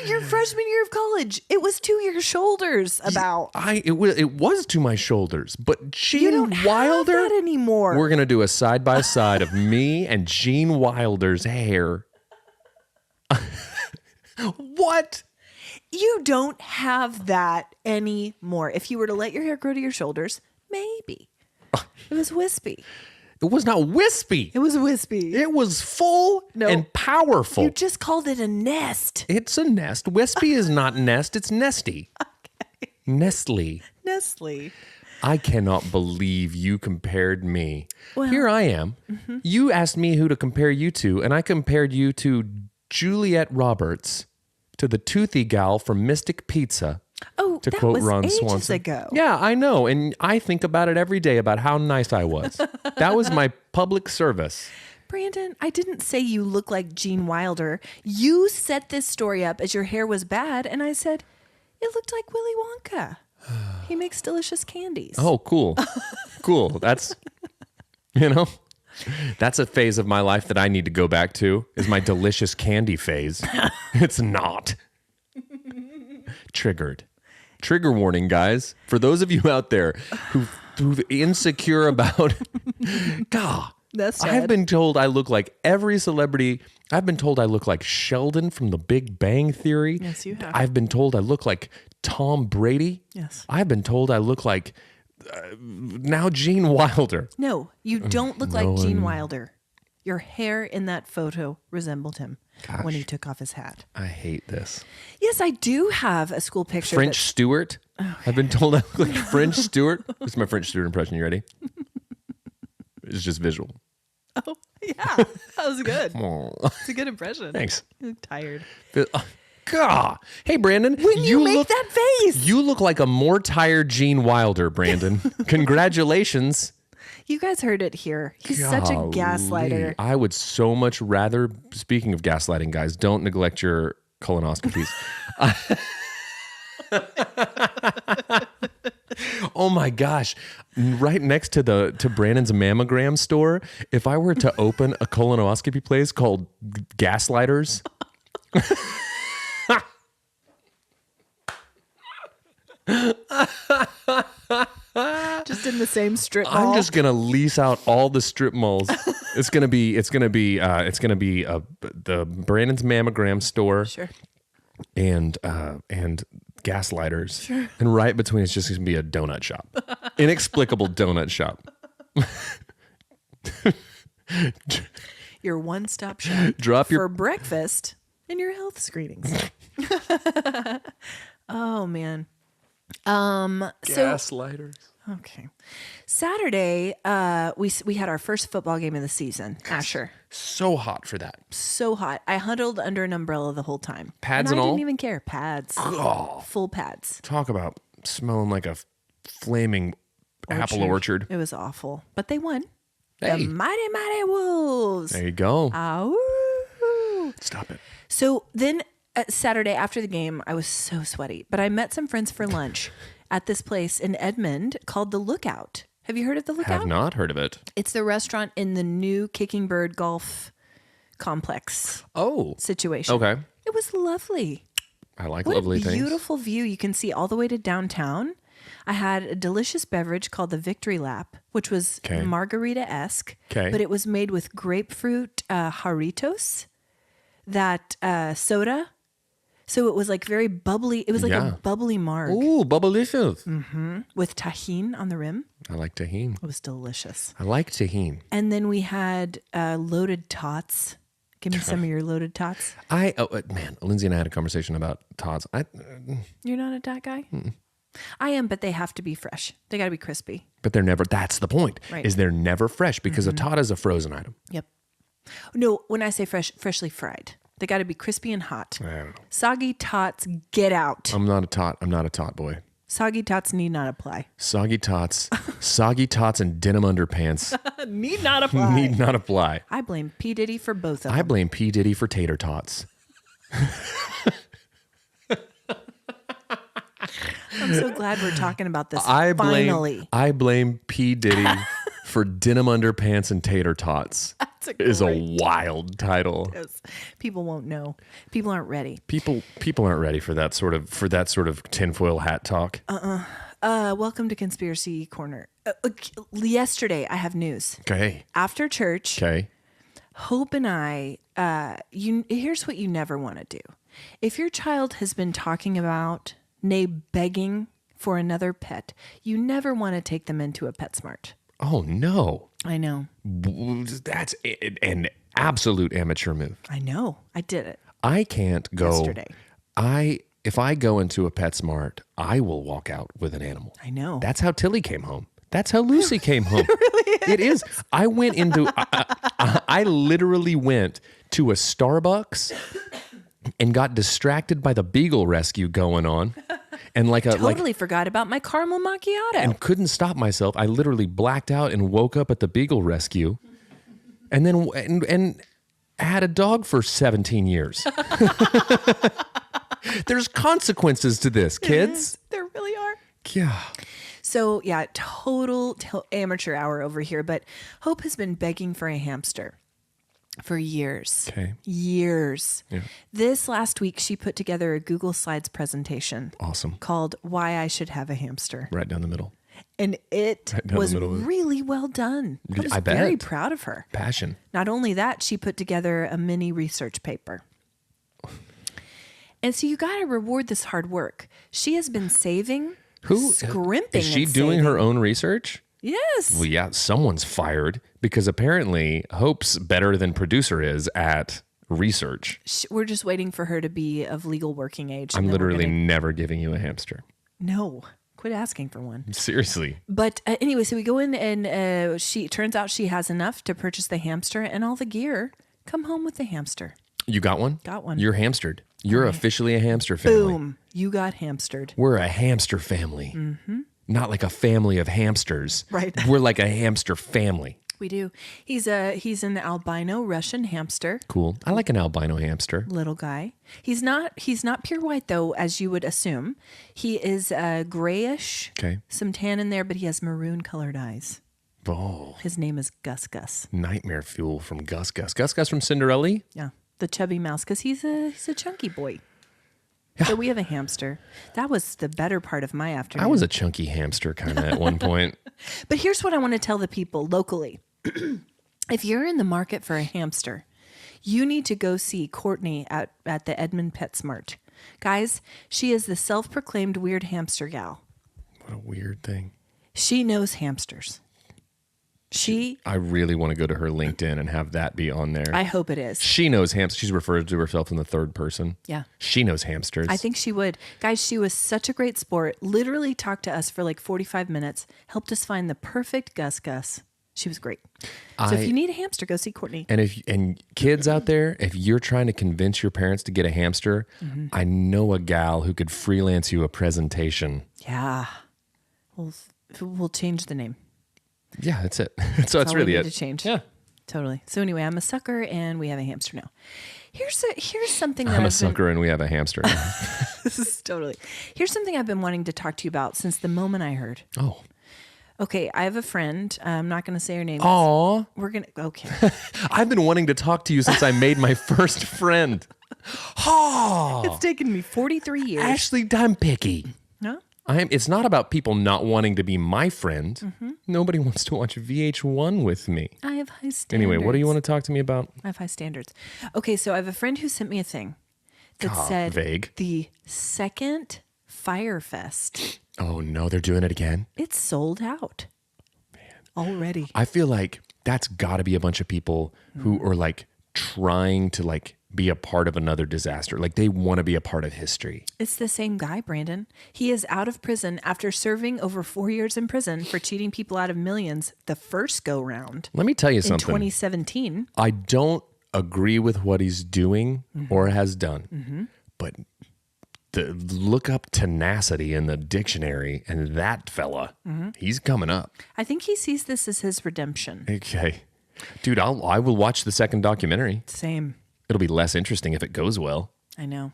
Your freshman year of college, it was to your shoulders about. It was to my shoulders, but Gene You don't Wilder have that anymore. We're gonna do a side by side of me and Gene Wilder's hair. What? You don't have that anymore. If you were to let your hair grow to your shoulders, maybe. It was wispy. It was not wispy. It was wispy. It was full and powerful. You just called it a nest. It's a nest. Wispy is not nest. It's nesty. Okay. Nestle. I cannot believe you compared me. Well, here I am. Mm-hmm. You asked me who to compare you to, and I compared you to Juliet Roberts, to the toothy gal from Mystic Pizza. Oh, to that quote was Ron ages Swanson. ago. Yeah, I know. And I think about it every day about how nice I was. That was my public service. Brandon, I didn't say you look like Gene Wilder. You set this story up as your hair was bad, and I said, it looked like Willy Wonka. He makes delicious candies. Oh, cool. Cool. That's, that's a phase of my life that I need to go back to, is my delicious candy phase. It's not. Triggered. Trigger warning, guys. For those of you out there who've insecure about, God, that's sad. I've been told I look like every celebrity. I've been told I look like Sheldon from The Big Bang Theory. Yes, you have. I've been told I look like Tom Brady. Yes. I've been told I look like now Gene Wilder. No, you don't look like Gene Wilder. Your hair in that photo resembled him. Gosh, when he took off his hat. I hate this. Yes, I do have a school picture. French Stewart. Okay. I've been told I look like French Stewart. This is my French Stewart impression. You ready? It's just visual. Oh, yeah. That was good. It's a good impression. Thanks. I'm tired. God. Hey, Brandon. When you make that face. You look like a more tired Gene Wilder, Brandon. Congratulations. You guys heard it here. He's such a gaslighter. I would so much rather, speaking of gaslighting, guys, don't neglect your colonoscopies. Oh my gosh. Right next to Brandon's mammogram store, if I were to open a colonoscopy place called Gaslighters. Just in the same strip mall. I'm just gonna lease out all the strip malls. It's gonna be the Brandon's mammogram store, sure, and Gaslighters, sure, and right between it's just gonna be a donut shop, inexplicable donut shop. Your one-stop shop. For breakfast and your health screenings. Oh man. Gaslighters. Okay. Saturday, we had our first football game of the season. Asher. So hot for that. So hot. I huddled under an umbrella the whole time. Pads and I all? didn't even care. Pads. Oh. Full pads. Talk about smelling like a flaming apple orchard. It was awful. But they won. Hey. The mighty, mighty Wolves. There you go. Ow. Stop it. So then Saturday after the game, I was so sweaty. But I met some friends for lunch at this place in Edmond called The Lookout. Have you heard of The Lookout? Have not heard of it. It's the restaurant in the new Kicking Bird Golf Complex situation. Okay. It was lovely. I like lovely things. Beautiful view. You can see all the way to downtown. I had a delicious beverage called the Victory Lap, which was margarita-esque, but it was made with grapefruit Jarritos, that soda. So it was like very bubbly. It was like a bubbly marg. Ooh, bubblicious. Mm-hmm. With tahine on the rim. I like tahine. It was delicious. I like tahine. And then we had loaded tots. Give me some of your loaded tots. Man, Lindsay and I had a conversation about tots. You're not a tot guy? Mm-mm. I am, but they have to be fresh. They got to be crispy. But they're never, that's the point, is they're never fresh because a tot is a frozen item. Yep. No, when I say fresh, freshly fried. They got to be crispy and hot. I don't know. Soggy tots, get out. I'm not a tot boy. Soggy tots need not apply. Soggy tots and denim underpants. Need not apply. Need not apply. I blame P. Diddy for both of them. I blame P. Diddy for tater tots. I'm so glad we're talking about this I finally. blame P. Diddy for Denim Underpants and Tater Tots. That's Is a wild title. People won't know. People aren't ready. People aren't ready for that sort of tinfoil hat talk. Welcome to Conspiracy Corner. Yesterday, I have news. Okay. After church, Okay. Hope and I, here's what you never want to do. If your child has been talking about, nay, begging for another pet, you never want to take them into a PetSmart. Oh, no. I know. That's an absolute amateur move. I know. I did it. I can't go. Yesterday. If I go into a PetSmart, I will walk out with an animal. I know. That's how Tilly came home. That's how Lucy came home. It is. I went into, I literally went to a Starbucks and got distracted by the beagle rescue going on. And Totally forgot about my caramel macchiato. And couldn't stop myself. I literally blacked out and woke up at the beagle rescue and then and had a dog for 17 years. There's consequences to this, kids. There really are. Yeah. So, yeah, total amateur hour over here. But Hope has been begging for a hamster for years. Okay. Years. Yeah. This last week, she put together a Google Slides presentation. Awesome. Called Why I Should Have a Hamster. Right down the middle. And it was really well done. I was very proud of her. Passion. Not only that, she put together a mini research paper. And so you got to reward this hard work. She has been saving, scrimping. Is she doing her own research? Yes. Well, yeah, someone's fired because apparently Hope's better than producer is at research. We're just waiting for her to be of legal working age. I'm literally never giving you a hamster. No. Quit asking for one. Seriously. But anyway, so we go in and turns out she has enough to purchase the hamster and all the gear. Come home with the hamster. You got one? Got one. You're hamstered. You're officially a hamster family. Boom. You got hamstered. We're a hamster family. Mm-hmm. Not like a family of hamsters. Right. We're like a hamster family. We do. He's an albino Russian hamster. Cool. I like an albino hamster. Little guy. He's not pure white though, as you would assume. He is grayish. Okay. Some tan in there, but he has maroon colored eyes. Oh. His name is Gus Gus. Nightmare fuel from Gus Gus. Gus Gus from Cinderella? Yeah. The chubby mouse, because he's a chunky boy. Yeah. So we have a hamster. That was the better part of my afternoon. I was a chunky hamster kind of at one point. But here's what I want to tell the people locally. If you're in the market for a hamster, you need to go see Courtney at the Edmond PetSmart. Guys, she is the self-proclaimed weird hamster gal. What a weird thing. She knows hamsters. I really want to go to her LinkedIn and have that be on there. I hope it is. She knows hamsters. She's referred to herself in the third person. Yeah. She knows hamsters. I think she would. Guys, she was such a great sport. Literally talked to us for like 45 minutes. Helped us find the perfect Gus Gus. She was great. So if you need a hamster, go see Courtney. And kids out there, if you're trying to convince your parents to get a hamster, I know a gal who could freelance you a presentation. Yeah. We'll change the name. Yeah, that's it. So that's really it. To change. Yeah. Totally. So anyway, I'm a sucker and we have a hamster now. Here's something that I'm a sucker and we have a hamster. This is totally. Here's something I've been wanting to talk to you about since the moment I heard. Oh. Okay, I have a friend. I'm not going to say her name. Aw. We're going to, okay. I've been wanting to talk to you since I made my first friend. Oh. It's taken me 43 years. Ashley, I'm picky. No? It's not about people not wanting to be my friend. Mm-hmm. Nobody wants to watch VH1 with me. I have high standards. Anyway, what do you want to talk to me about? I have high standards. Okay, so I have a friend who sent me a thing that said vague. The second Fire Fest. Oh no, they're doing it again? It's sold out. Man. Already. I feel like that's got to be a bunch of people who are like trying to like be a part of another disaster. Like they want to be a part of history. It's the same guy, Brandon. He is out of prison after serving over 4 years in prison for cheating people out of millions the first go round. Let me tell you something. In 2017. I don't agree with what he's doing or has done, but look up tenacity in the dictionary and that fella, he's coming up. I think he sees this as his redemption. Okay. Dude, I will watch the second documentary. Same. It'll be less interesting if it goes well. I know.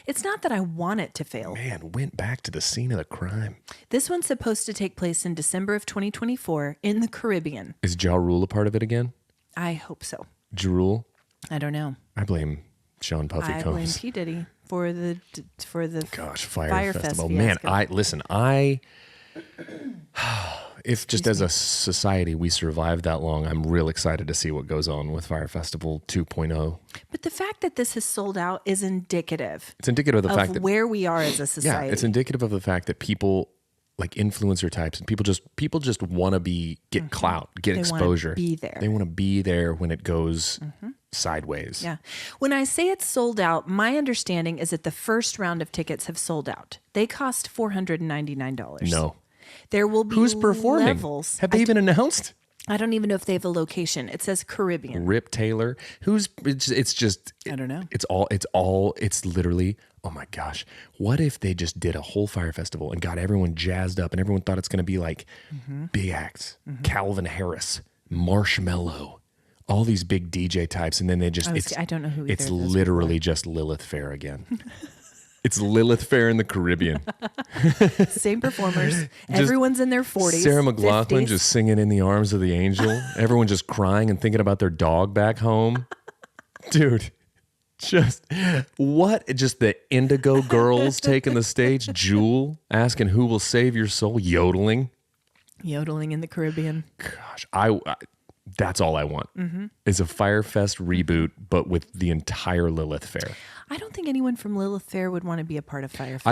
It's not that I want it to fail. Man, went back to the scene of the crime. This one's supposed to take place in December of 2024 in the Caribbean. Is Ja Rule a part of it again? I hope so. Ja Rule? I don't know. I blame Sean Puffy I Combs. blame P. Diddy for the Fire Festival. fiasco. If just as a society we survived that long, I'm real excited to see what goes on with Fire Festival 2.0. But the fact that this has sold out is indicative. It's indicative of the fact that where we are as a society. Yeah, it's indicative of the fact that people like influencer types and people just want to get clout, get exposure. Want to be there. They want to be there when it goes sideways. Yeah. When I say it's sold out, my understanding is that the first round of tickets have sold out. They cost $499. No. There will be Who's performing? levels. Have they even announced? I don't even know if they have a location. It says Caribbean. Rip Taylor. It's just I don't know. It's literally, oh my gosh. What if they just did a whole Fire Festival and got everyone jazzed up and everyone thought it's going to be like big acts, Calvin Harris, Marshmello, all these big DJ types. And then they just, I don't know who either it's of those literally just Lilith Fair again. It's Lilith Fair in the Caribbean. Same performers. Everyone's in their 40s. Sarah McLachlan 50s. just singing In the Arms of the Angel. Everyone just crying and thinking about their dog back home. Dude, just what? Just the Indigo Girls taking the stage. Jewel asking who will save your soul. Yodeling. Yodeling in the Caribbean. Gosh, I that's all I want is a Firefest reboot, but with the entire Lilith Fair. I don't think anyone from Lilith Fair would want to be a part of Firefest.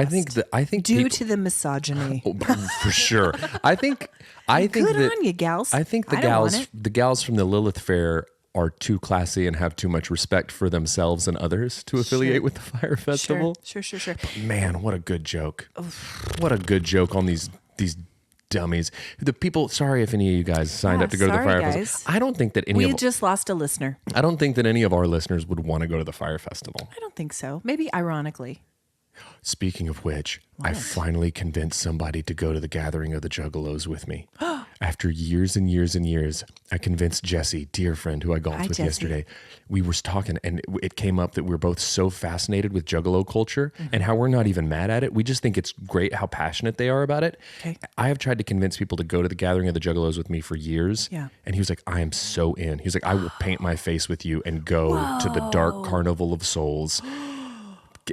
I think due to the misogyny. Oh, for sure. I think Good that, on you, gals. I think the I don't want gals it. the gals from the Lilith Fair are too classy and have too much respect for themselves and others to affiliate with the Fire Festival. Sure. Man, what a good joke. What a good joke on these dummies. The people, sorry if any of you guys signed up to go to the Fire Festival. I don't think that We just lost a listener. I don't think that any of our listeners would want to go to the Fire Festival. I don't think so. Maybe ironically. Speaking of which, I finally convinced somebody to go to the gathering of the Juggalos with me. After years and years and years, I convinced Jesse, dear friend who I golfed with yesterday. We were talking and it came up that we're both so fascinated with Juggalo culture and how we're not even mad at it. We just think it's great how passionate they are about it. Okay. I have tried to convince people to go to the gathering of the Juggalos with me for years. Yeah. And he was like, I am so in. He's like, I will paint my face with you and go to the dark carnival of souls.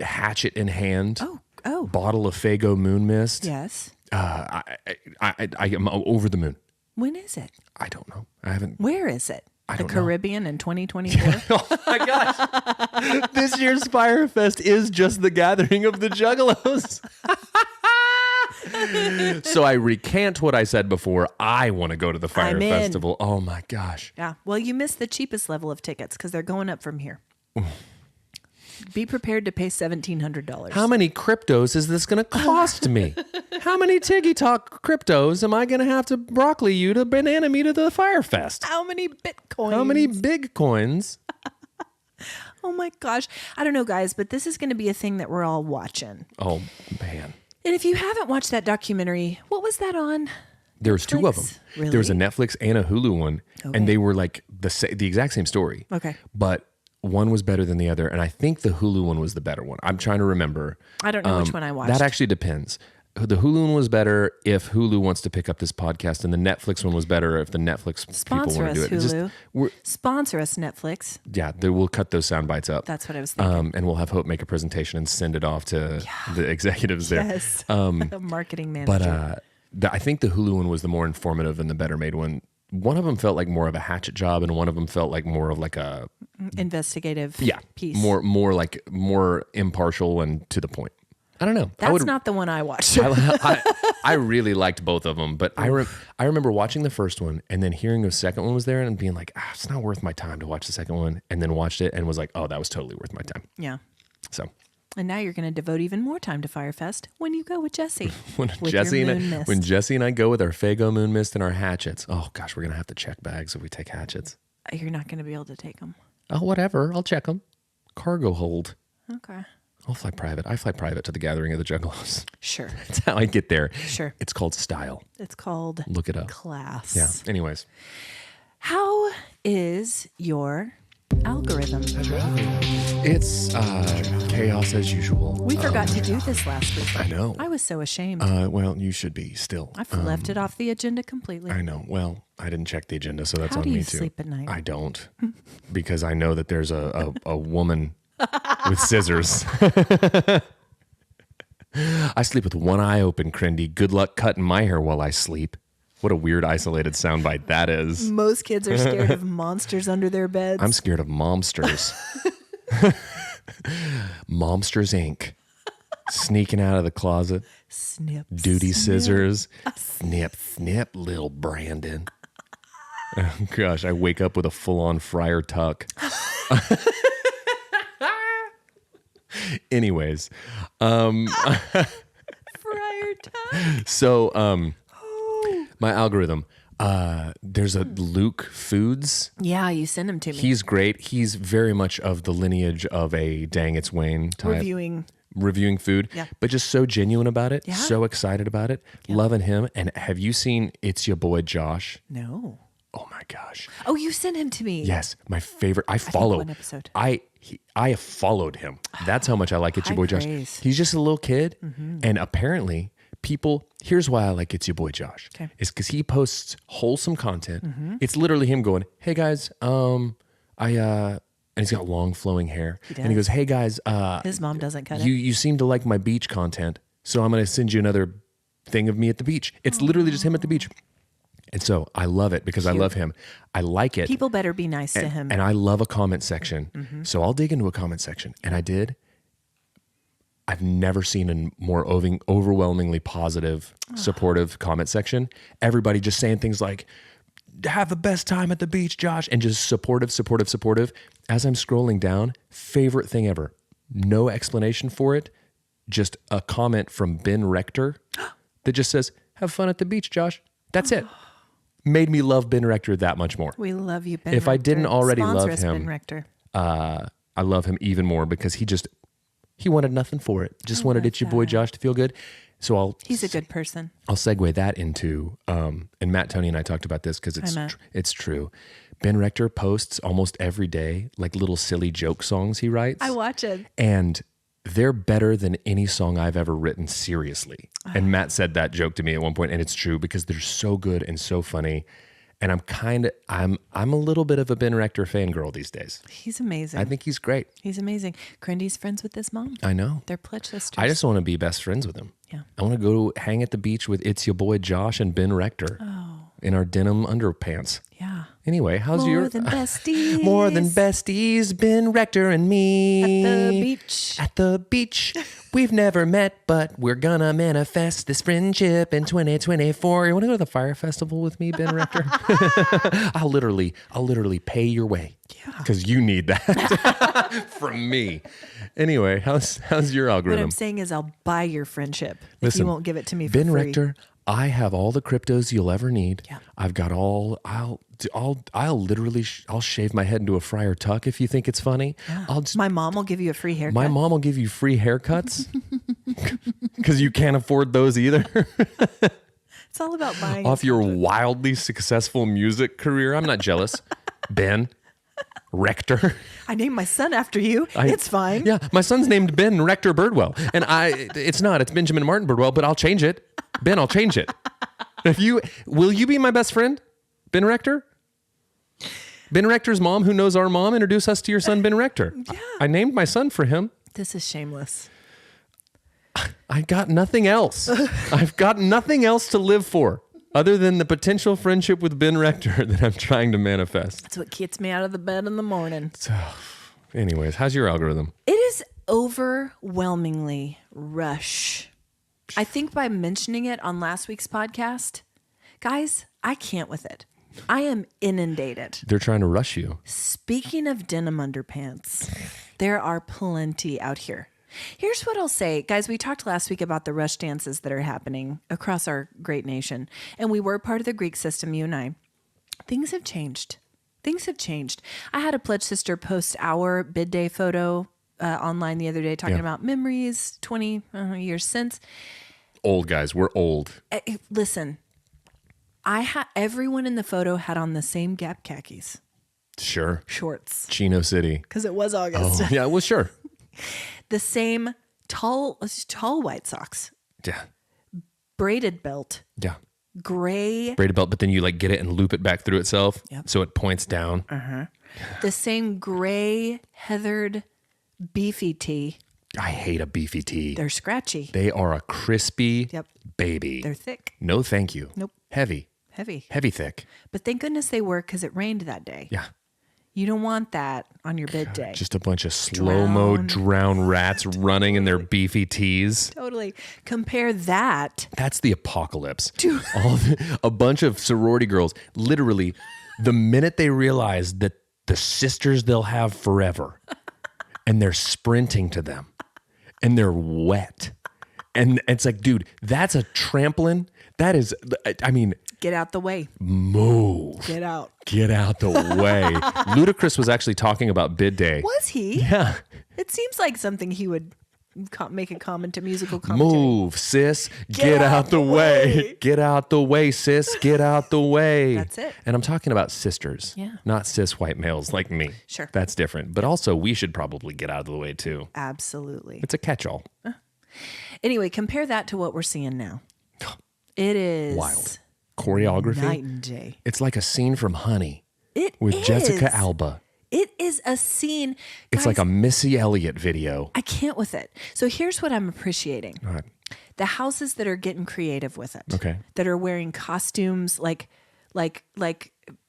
Hatchet in hand. Oh. Bottle of Faygo Moon Mist. Yes. I am over the moon. When is it? I don't know. I haven't. Where is it? The don't know. Caribbean in 2024? Oh my gosh. This year's Firefest is just the gathering of the Juggalos. So I recant what I said before. I want to go to the Fire Festival. Oh my gosh. Yeah. Well, you missed the cheapest level of tickets because they're going up from here. Be prepared to pay $1,700. How many cryptos is this going to cost me? How many Tiggy Talk cryptos am I going to have to broccoli you to banana me to the Firefest? How many Bitcoins? How many big coins? Oh my gosh. I don't know, guys, but this is going to be a thing that we're all watching. Oh, man. And if you haven't watched that documentary, what was that on? There's two of them. Really? There was a Netflix and a Hulu one, Okay. and they were like the exact same story. Okay. But one was better than the other, and I think the Hulu one was the better one. I'm trying to remember. I don't know which one I watched. That actually depends. The Hulu one was better if Hulu wants to pick up this podcast, and the Netflix one was better if the Netflix people Sponsor want to us, do it. Hulu. Sponsor us, Netflix. We'll cut those sound bites up. That's what I was thinking. And we'll have Hope make a presentation and send it off to the executives there. Yes. The marketing manager. But I think the Hulu one was the more informative and the better made one. One of them felt like more of a hatchet job, and one of them felt like more of like a investigative piece. More like more impartial and to the point. I don't know. That's not the one I watched. I really liked both of them, but I remember watching the first one and then hearing the second one was there and being like, it's not worth my time to watch the second one, and then watched it and was like, oh, that was totally worth my time. Yeah. So. And now you're going to devote even more time to Firefest when you go with Jesse. When Jesse and I go with our Faygo Moon Mist and our hatchets. Oh gosh, we're going to have to check bags if we take hatchets. You're not going to be able to take them. Oh, whatever. I'll check them. Cargo hold. Okay. I'll fly private. I fly private to the gathering of the Juggalos. Sure. That's how I get there. Sure. It's called style. It's called Look it up. class. Yeah. Anyways. How is your algorithm? It's chaos as usual. We forgot to do this last week. I know. I was so ashamed. Well, you should be still. I've left it off the agenda completely. I know. Well, I didn't check the agenda, so that's How on do me you too. sleep at night? I don't, because I know that there's a woman with scissors. I sleep with one eye open, Crindy. Good luck cutting my hair while I sleep. What a weird isolated soundbite that is. Most kids are scared of monsters under their beds. I'm scared of momsters. Momsters Inc. Sneaking out of the closet. Snip. Duty snip. scissors. Snip, snip, little Brandon. Oh, gosh, I wake up with a full-on friar tuck. Anyways. Friar tuck. So, my algorithm. There's a Luke Foods. Yeah, you send him to me. He's great. He's very much of the lineage of a Dang It's Wayne type. Reviewing food, yeah. But just so genuine about it, Yeah. so excited about it, loving him. And have you seen It's Your Boy Josh? No. Oh my gosh. Oh, you sent him to me. Yes, my favorite. I follow. one episode. I have followed him. That's how much I like It's Your High Boy Josh. praise. He's just a little kid, and apparently people. Here's why I like It's Your Boy Josh. Okay. Is because he posts wholesome content. It's literally him going, "Hey guys, and he's got long flowing hair, and he goes, "Hey guys, His mom doesn't cut you seem to like my beach content, so I'm going to send you another thing of me at the beach." It's literally just him at the beach. And so I love it because I love him. I like it. People better be nice to him. And I love a comment section. So I'll dig into a comment section. And I did. I've never seen a more overwhelmingly positive, supportive comment section. Everybody just saying things like, "Have the best time at the beach, Josh," and just supportive. As I'm scrolling down, favorite thing ever. No explanation for it. Just a comment from Ben Rector that just says, "Have fun at the beach, Josh." That's it. Made me love Ben Rector that much more. We love you, Ben If Rector. I didn't already Sponsor love us, him, Ben Rector. I love him even more because he wanted nothing for it. Just wanted It's Your Boy Josh to feel good. So He's a good person. I'll segue that into, and Matt, Tony, and I talked about this because it's true. Ben Rector posts almost every day, like little silly joke songs he writes. I watch it. And they're better than any song I've ever written, seriously. And Matt said that joke to me at one point, and it's true because they're so good and so funny. And I'm a little bit of a Ben Rector fangirl these days. He's amazing. I think he's great. He's amazing. Crindy's friends with his mom. I know. They're pledge sisters. I just want to be best friends with him. Yeah. I want to go hang at the beach with It's Your Boy Josh and Ben Rector in our denim underpants. Yeah. Anyway, how's More your... than besties. More than besties, Ben Rector and me. At the beach. At the beach. We've never met, but we're gonna manifest this friendship in 2024. You want to go to the Fire Festival with me, Ben Rector? I'll literally pay your way. Yeah. Because you need that from me. Anyway, how's your What algorithm? I'm saying is I'll buy your friendship if Listen, you won't give it to me for Ben free. Rector, I have all the cryptos you'll ever need. Yeah. I've got all. I'll literally I'll shave my head into a friar tuck if you think it's funny. Yeah. I'll just, My mom will give you a free haircut. my mom will give you free haircuts because you can't afford those either. It's all about buying. Off your wildly successful music career, I'm not jealous. Ben Rector. I named my son after you. It's fine. Yeah, my son's named Ben Rector Birdwell, and it's Benjamin Martin Birdwell, but I'll change it. Ben, I'll change it. Will you be my best friend, Ben Rector? Ben Rector's mom, who knows our mom, introduce us to your son, Ben Rector. Yeah. I named my son for him. This is shameless. I got nothing else. I've got nothing else to live for other than the potential friendship with Ben Rector that I'm trying to manifest. That's what gets me out of the bed in the morning. So, anyways, how's your algorithm? It is overwhelmingly Rush. I think by mentioning it on last week's podcast, guys, I can't with it. I am inundated. They're trying to rush you. Speaking of denim underpants, there are plenty out here. Here's what I'll say. Guys, we talked last week about the rush dances that are happening across our great nation. And we were part of the Greek system, you and I. Things have changed. Things have changed. I had a pledge sister post our bid day photo online the other day talking about memories 20 years since. Old guys, we're old. Listen, everyone in the photo had on the same Gap khakis. Sure. shorts Chino City. because it was August. Oh, yeah, well, sure. The same tall white socks, Yeah. braided belt, Yeah. gray, Braided belt, but then you like get it and loop it back through itself. Yep. So it points down. the same gray heathered beefy tee. I hate a beefy tee. They're scratchy. They are a crispy Yep. baby. They're thick, No, thank you. Nope. Heavy. heavy. Heavy thick. But thank goodness they were because it rained that day. Yeah. You don't want that on your bid day. Just a bunch of slow-mo drown rats running in their beefy tees. Totally. Compare that. That's the apocalypse. A bunch of sorority girls, literally, the minute they realize that the sisters they'll have forever, and they're sprinting to them, and they're wet. And it's like, dude, that's a trampoline. That is, I mean, Get out the way. move. Get out. Get out the way. Ludacris was actually talking about bid day. Was he? Yeah. It seems like something he would make a comment to musical commentary. Move, sis. Get out the way. Get out the way, sis. Get out the way. That's it. And I'm talking about sisters, Yeah. not cis white males like me. Sure. That's different. But also, we should probably get out of the way too. Absolutely. It's a catch-all. Anyway, compare that to what we're seeing now. It is Wild. Choreography. night and day. It's like a scene from Honey It with is. Jessica Alba. It is a scene. It's like a Missy Elliott video. I can't with it. So here's what I'm appreciating. All right. The houses that are getting creative with it. Okay. That are wearing costumes like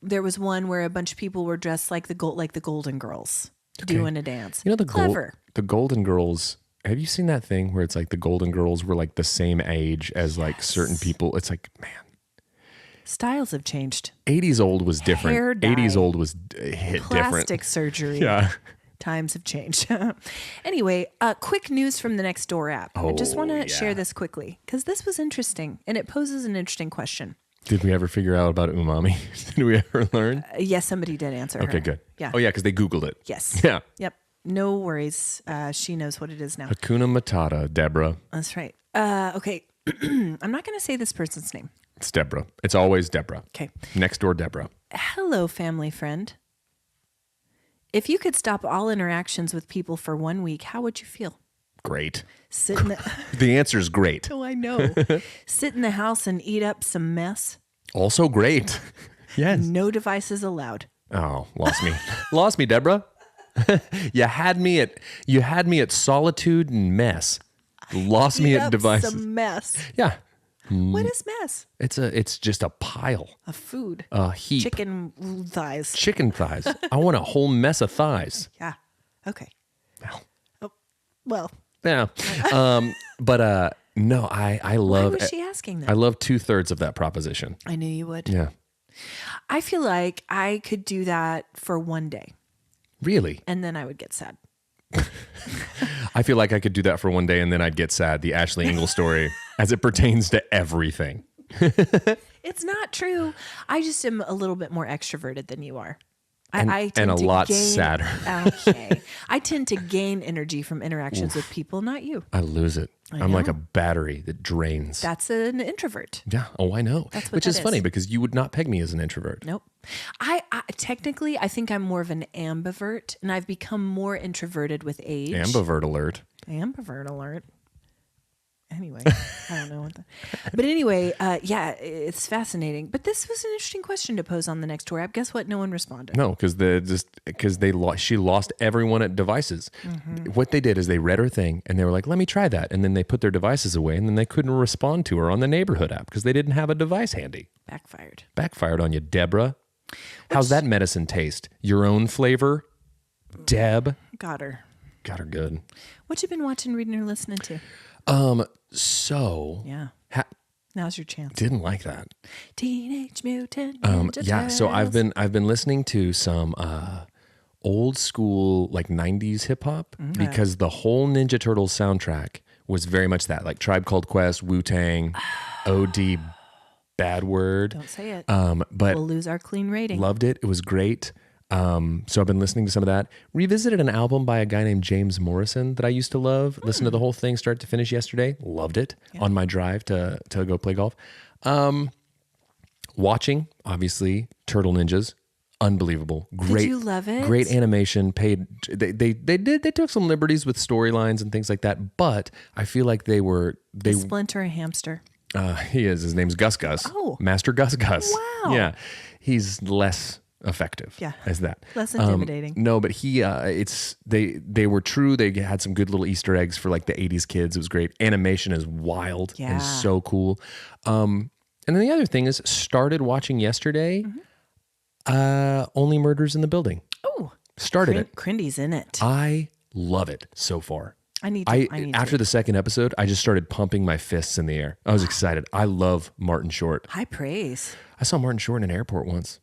there was one where a bunch of people were dressed like the Golden Girls doing a dance. You know Clever. the Golden Girls. Have you seen that thing where it's like the Golden Girls were like the same age as like certain people? It's like, man, Styles have changed. 80s old was different. Hair dye. 80s old was hit Plastic different. surgery. Yeah. Times have changed. Anyway, quick news from the Nextdoor app. I just want to share this quickly because this was interesting and it poses an interesting question. Did we ever figure out about umami? Did we ever learn? Yes, somebody did answer. Okay, her. good. Yeah. Oh, yeah, because they Googled it. Yes. Yeah. Yep. No worries. She knows what it is now. Hakuna Matata, Deborah. That's right. Okay. I'm not going to say this person's name. It's Deborah. It's always Deborah. Okay. Next door, Deborah. Hello, family friend. If you could stop all interactions with people for 1 week, how would you feel? Great. Sit in the The answer is great. Oh, I know. Sit in the house and eat up some mess. Also great. Yes. No devices allowed. Oh, lost me. Lost me, Deborah. You had me at solitude and mess. Lost me Eat at up devices. some mess. Yeah. What is mess? It's just a pile. A food. A heap. Chicken thighs. Chicken thighs. I want a whole mess of thighs. Yeah. Okay. Well. Oh, well, Yeah. But no, I why love was she asking I that? love 2/3 of that proposition. I knew you would. Yeah. I feel like I could do that for 1 day Really? and then I would get sad. I feel like I could do that for 1 day and then I'd get sad. The Ashley Engle story as it pertains to everything. It's not true. I just am a little bit more extroverted than you are. And- I and tend a to lot gain- sadder. Okay. I tend to gain energy from interactions with people, not you. I lose it. I'm like know. a battery that drains. That's an introvert. Yeah. Oh, I know. That's what Which that is funny is. because you would not peg me as an introvert. Nope. I technically, I think I'm more of an ambivert, and I've become more introverted with age. Ambivert alert. Ambivert alert. Anyway, I don't know what that. But anyway, yeah, it's fascinating. But this was an interesting question to pose on the Nextdoor app. Guess what? No one responded. No, she lost everyone at devices. Mm-hmm. What they did is they read her thing and they were like, "Let me try that," and then they put their devices away and then they couldn't respond to her on the neighborhood app because they didn't have a device handy. Backfired. Backfired on you, Deborah. How's that medicine taste? Your own flavor, Deb. Got her. Got her good. What you been watching, reading, or listening to? So Yeah. Now's your chance. Didn't like that. Teenage Mutant Ninja Yeah, so I've Turtles. been listening to some old school like 90s hip hop because the whole Ninja Turtles soundtrack was very much that, like Tribe Called Quest, Wu-Tang, OD, Bad Word. Don't say it. But We'll lose our clean rating. loved it. It was great. So I've been listening to some of that. Revisited an album by a guy named James Morrison that I used to love. Listened to the whole thing start to finish yesterday. Loved it on my drive to go play golf. Watching, obviously, Turtle Ninjas. unbelievable. Great. Did you love it? Great animation. They took some liberties with storylines and things like that, but I feel like they Splinter a hamster. he is. His name's Gus Gus. Oh. Master Gus Gus. Wow. Yeah. He's less effective as that. Less intimidating. No, but they were true. They had some good little Easter eggs for like the 80s kids. It was great. Animation is wild and so cool. And then the other thing is started watching yesterday, Only Murders in the Building. Oh. Started it. Crindy's in it. I love it so far. I need to. After the second episode, I just started pumping my fists in the air. I was excited. I love Martin Short. High praise. I saw Martin Short in an airport once.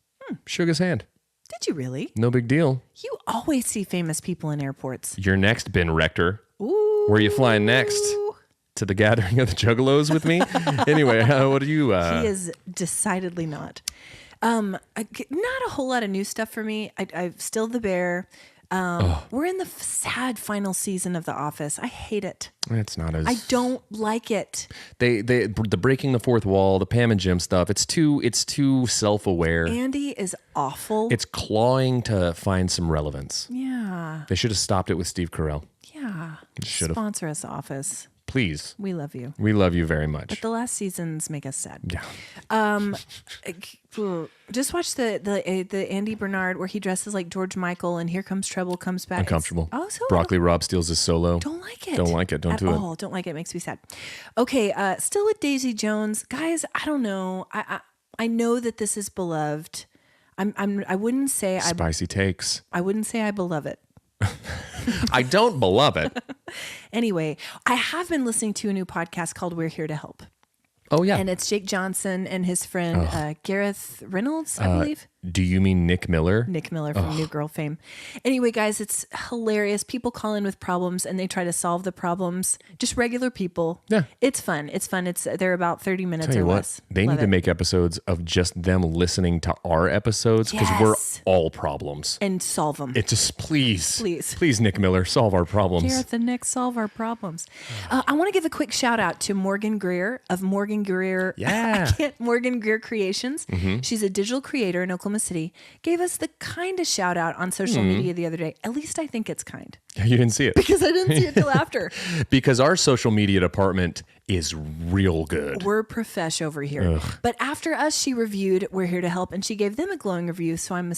Shook his hand. Did you really? No big deal. You always see famous people in airports. You're next, Ben Rector. Ooh. Where are you flying next? To the gathering of the Juggalos with me? Anyway, what are you... He is decidedly not. Not a whole lot of new stuff for me. I've still the bear. We're in the sad final season of The Office. I hate it. It's not as... I don't like it. The breaking the fourth wall, the Pam and Jim stuff, it's too self-aware. Andy is awful. It's clawing to find some relevance. Yeah. They should have stopped it with Steve Carell. Yeah. Should have. Sponsor us, Office. Please. We love you. We love you very much. But the last seasons make us sad. Yeah. Just watch the Andy Bernard where he dresses like George Michael and Here Comes Trouble comes back. Uncomfortable. So Broccoli Rob steals his solo. Don't like it. Don't like it. Don't do it. Don't like it. Makes me sad. Okay. Still with Daisy Jones, guys. I don't know. I know that this is beloved. I wouldn't say Spicy takes. I wouldn't say I beloved it. I don't beloved it. Anyway, I have been listening to a new podcast called We're Here to Help. Oh, yeah. And it's Jake Johnson and his friend Gareth Reynolds, I believe. Do you mean Nick Miller? Nick Miller from New Girl fame. Anyway, guys, it's hilarious. People call in with problems and they try to solve the problems. Just regular people. Yeah. It's fun. They're about 30 minutes Tell you or what, less. they Love need to it. make episodes of just them listening to our episodes because we're all problems. And solve them. It just, please, Please, Nick Miller, solve our problems. Gareth and Nick solve our problems. I want to give a quick shout out to Morgan Greer of Morgan Greer. Yeah. Morgan Greer Creations. She's a digital creator in Oklahoma City. Gave us the kindest shout out on social media the other day. At least I think it's kind. You didn't see it. Because I didn't see it till after. Because our social media department is real good. We're profesh over here. But after us, she reviewed We're Here to Help, and she gave them a glowing review, so I'm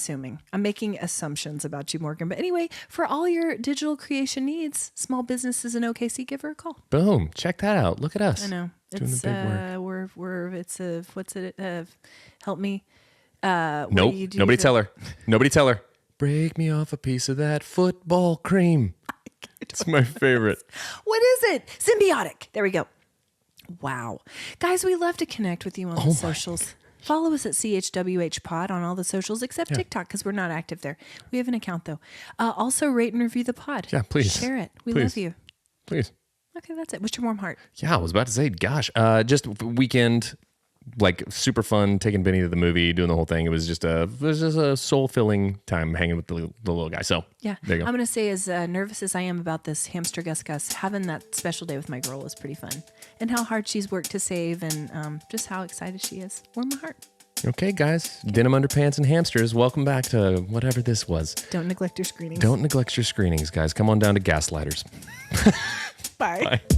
making assumptions about you, Morgan. But anyway, for all your digital creation needs, small businesses in OKC, give her a call. Boom. Check that out. Look at us. I know. Doing It's, the big work. what's it? Help me. Nope. Nobody tell her. Nobody tell her. Break me off a piece of that football cream. It's my favorite. What is it? Symbiotic. There we go. Wow. Guys, we love to connect with you on the socials. Follow us at CHWH Pod on all the socials except TikTok because we're not active there. We have an account though. Also rate and review the pod. Yeah, please. Share it. We Please. love you. Please. Okay, that's it. What's your warm heart? Yeah, I was about to say, gosh, just weekend, like super fun, taking Benny to the movie, doing the whole thing. It was just a soul-filling time hanging with the little guy. So Yeah. there you go. I'm going to say as nervous as I am about this hamster Gus Gus, having that special day with my girl was pretty fun. And how hard she's worked to save and just how excited she is. Warm my heart. Okay, guys, Denim Underpants and Hamsters, welcome back to whatever this was. Don't neglect your screenings. Don't neglect your screenings, guys. Come on down to Gaslighters. Bye. Bye.